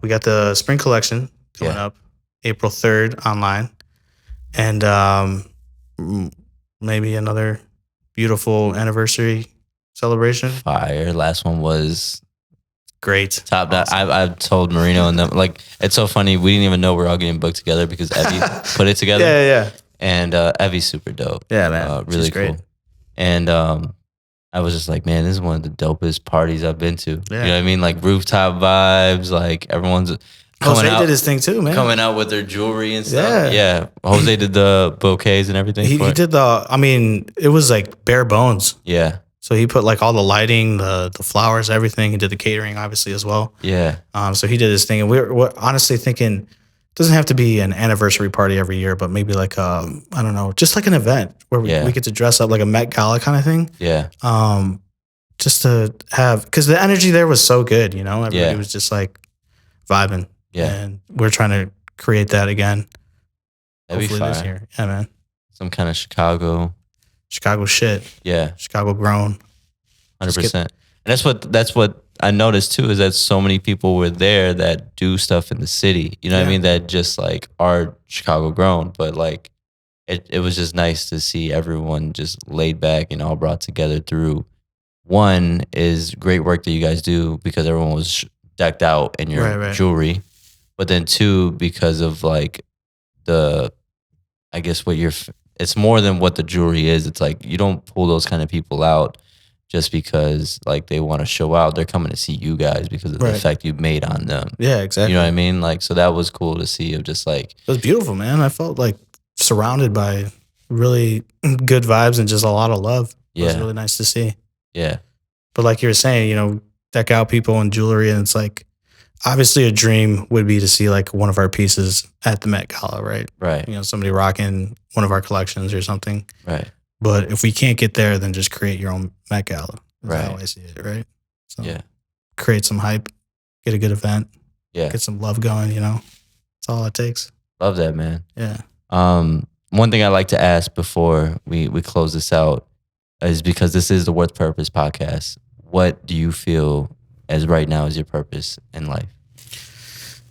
we got the spring collection coming up April 3rd online. And maybe another beautiful anniversary celebration. Fire. Last one was great. Top notch. Awesome. I've told Marino and them, like, it's so funny. We didn't even know we were all getting booked together because Evie put it together. Yeah. And Evie's super dope. Yeah, man. Really cool. Great. And I was just like, man, this is one of the dopest parties I've been to. Yeah. You know what I mean? Like rooftop vibes, like everyone's Jose did his thing too, man. Coming out with their jewelry and stuff. Yeah. Jose did the bouquets and everything. He did it was like bare bones. Yeah. So he put like all the lighting, the flowers, everything. He did the catering, obviously, as well. Yeah. So he did his thing. And we're honestly thinking, it doesn't have to be an anniversary party every year, but maybe like, I don't know, just like an event where we get to dress up like a Met Gala kind of thing. Yeah. Just to have, because the energy there was so good, you know? Everybody was just like vibing. Yeah. And we're trying to create that again. That'd hopefully be this year. Yeah, man. Some kind of Chicago shit. Yeah. Chicago grown. 100%. And that's what I noticed too is that so many people were there that do stuff in the city. You know what I mean? That just like are Chicago grown, but like it was just nice to see everyone just laid back and all brought together through. One is great work that you guys do because everyone was decked out in your jewelry, but then two, because of like I guess it's more than what the jewelry is. It's like you don't pull those kind of people out just because like they want to show out. They're coming to see you guys because of the effect you've made on them. Yeah, exactly. You know what I mean? Like, so that was cool to see. Of just like, it was beautiful, man. I felt like surrounded by really good vibes and just a lot of love. It was really nice to see. Yeah. But like you were saying, you know, deck out people in jewelry, and it's like, obviously a dream would be to see like one of our pieces at the Met Gala, right? Right. You know, somebody rocking one of our collections or something. Right. But if we can't get there, then just create your own Met Gala. That's how I see it, right? So create some hype, get a good event, get some love going, you know? That's all it takes. Love that, man. Yeah. One thing I like to ask before we close this out is, because this is the With Purpose podcast, what do you feel as right now is your purpose in life?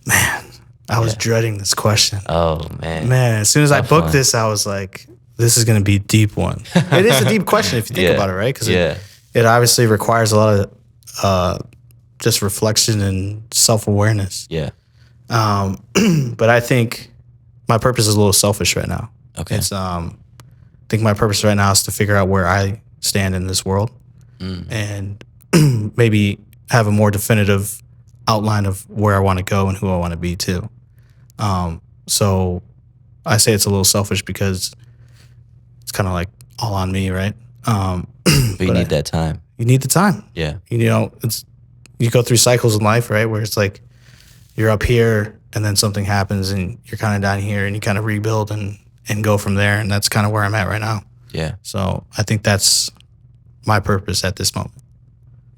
Man, I was dreading this question. Oh, man. Man, as soon as I booked this, I was like, this is going to be a deep one. It is a deep question if you think about it, right? Because it obviously requires a lot of just reflection and self-awareness. Yeah. But I think my purpose is a little selfish right now. Okay. It's I think my purpose right now is to figure out where I stand in this world and maybe have a more definitive outline of where I want to go and who I want to be too. So I say it's a little selfish because it's kind of like all on me, right? But you need that time. You need the time. Yeah. You know, you go through cycles in life, right? Where it's like you're up here and then something happens and you're kind of down here and you kind of rebuild and go from there. And that's kind of where I'm at right now. Yeah. So I think that's my purpose at this moment.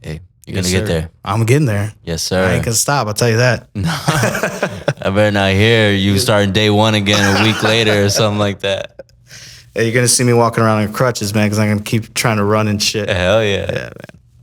Hey, you're going to get there. I'm getting there. Yes, sir. I ain't going to stop. I'll tell you that. No. I better not hear you starting day one again a week later or something like that. Hey, you're going to see me walking around on crutches, man, because I'm going to keep trying to run and shit. Hell yeah. Yeah, man.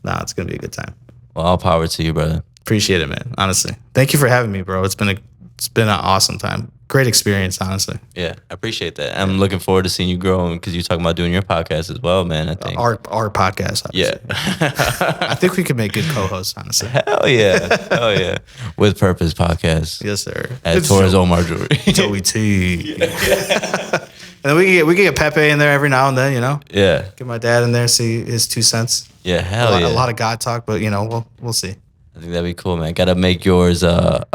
Nah, it's going to be a good time. Well, all power to you, brother. Appreciate it, man. Honestly. Thank you for having me, bro. It's been an awesome time. Great experience, honestly. Yeah, I appreciate that. I'm looking forward to seeing you grow, because you're talking about doing your podcast as well, man. I think our podcast. Obviously. Yeah, I think we could make good co-hosts, honestly. Hell yeah, With Purpose podcast. Yes, sir. At Torres Omar Jewelers. Joey T. And then we can get Pepe in there every now and then, you know. Yeah. Get my dad in there, see his 2 cents. Yeah, hell yeah. A lot of God talk, but you know, we'll see. I think that'd be cool, man. Got to make yours a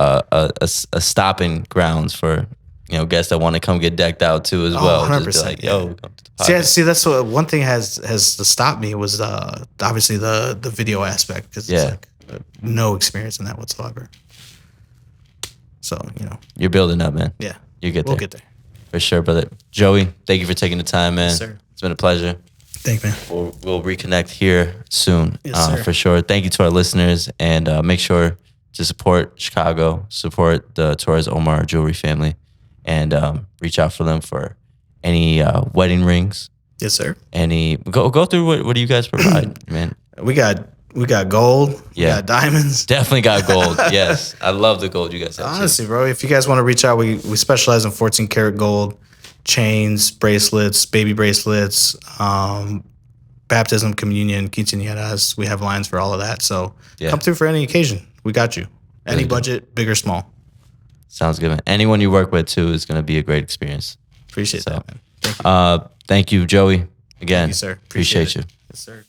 stopping grounds for, you know, guests that want to come get decked out too as well. 100%. Just be like, yo, come to the podcast. See, that's what one thing has stopped me was obviously the video aspect, because it's like no experience in that whatsoever. So you know, you're building up, man. Yeah, you get there. We'll get there for sure, brother. Joey, thank you for taking the time, man. Yes, sir. It's been a pleasure. Thank you, man. We'll reconnect here soon, yes, sir. For sure. Thank you to our listeners, and make sure to support Chicago, support the Torres Omar Jewelry family, and reach out for them for any wedding rings. Yes, sir. Any go through what do you guys provide, man? We got gold. We got diamonds. Definitely got gold. Yes, I love the gold you guys have. Honestly, bro, if you guys want to reach out, we specialize in 14 karat gold. Chains, bracelets, baby bracelets, baptism, communion, quinceañeras. We have lines for all of that. So come through for any occasion. We got you. Any budget, big or small. Sounds good, man. Anyone you work with, too, is going to be a great experience. Appreciate that, man. Thank you. Thank you, Joey. Again, Thank you, sir. Appreciate you. Yes, sir.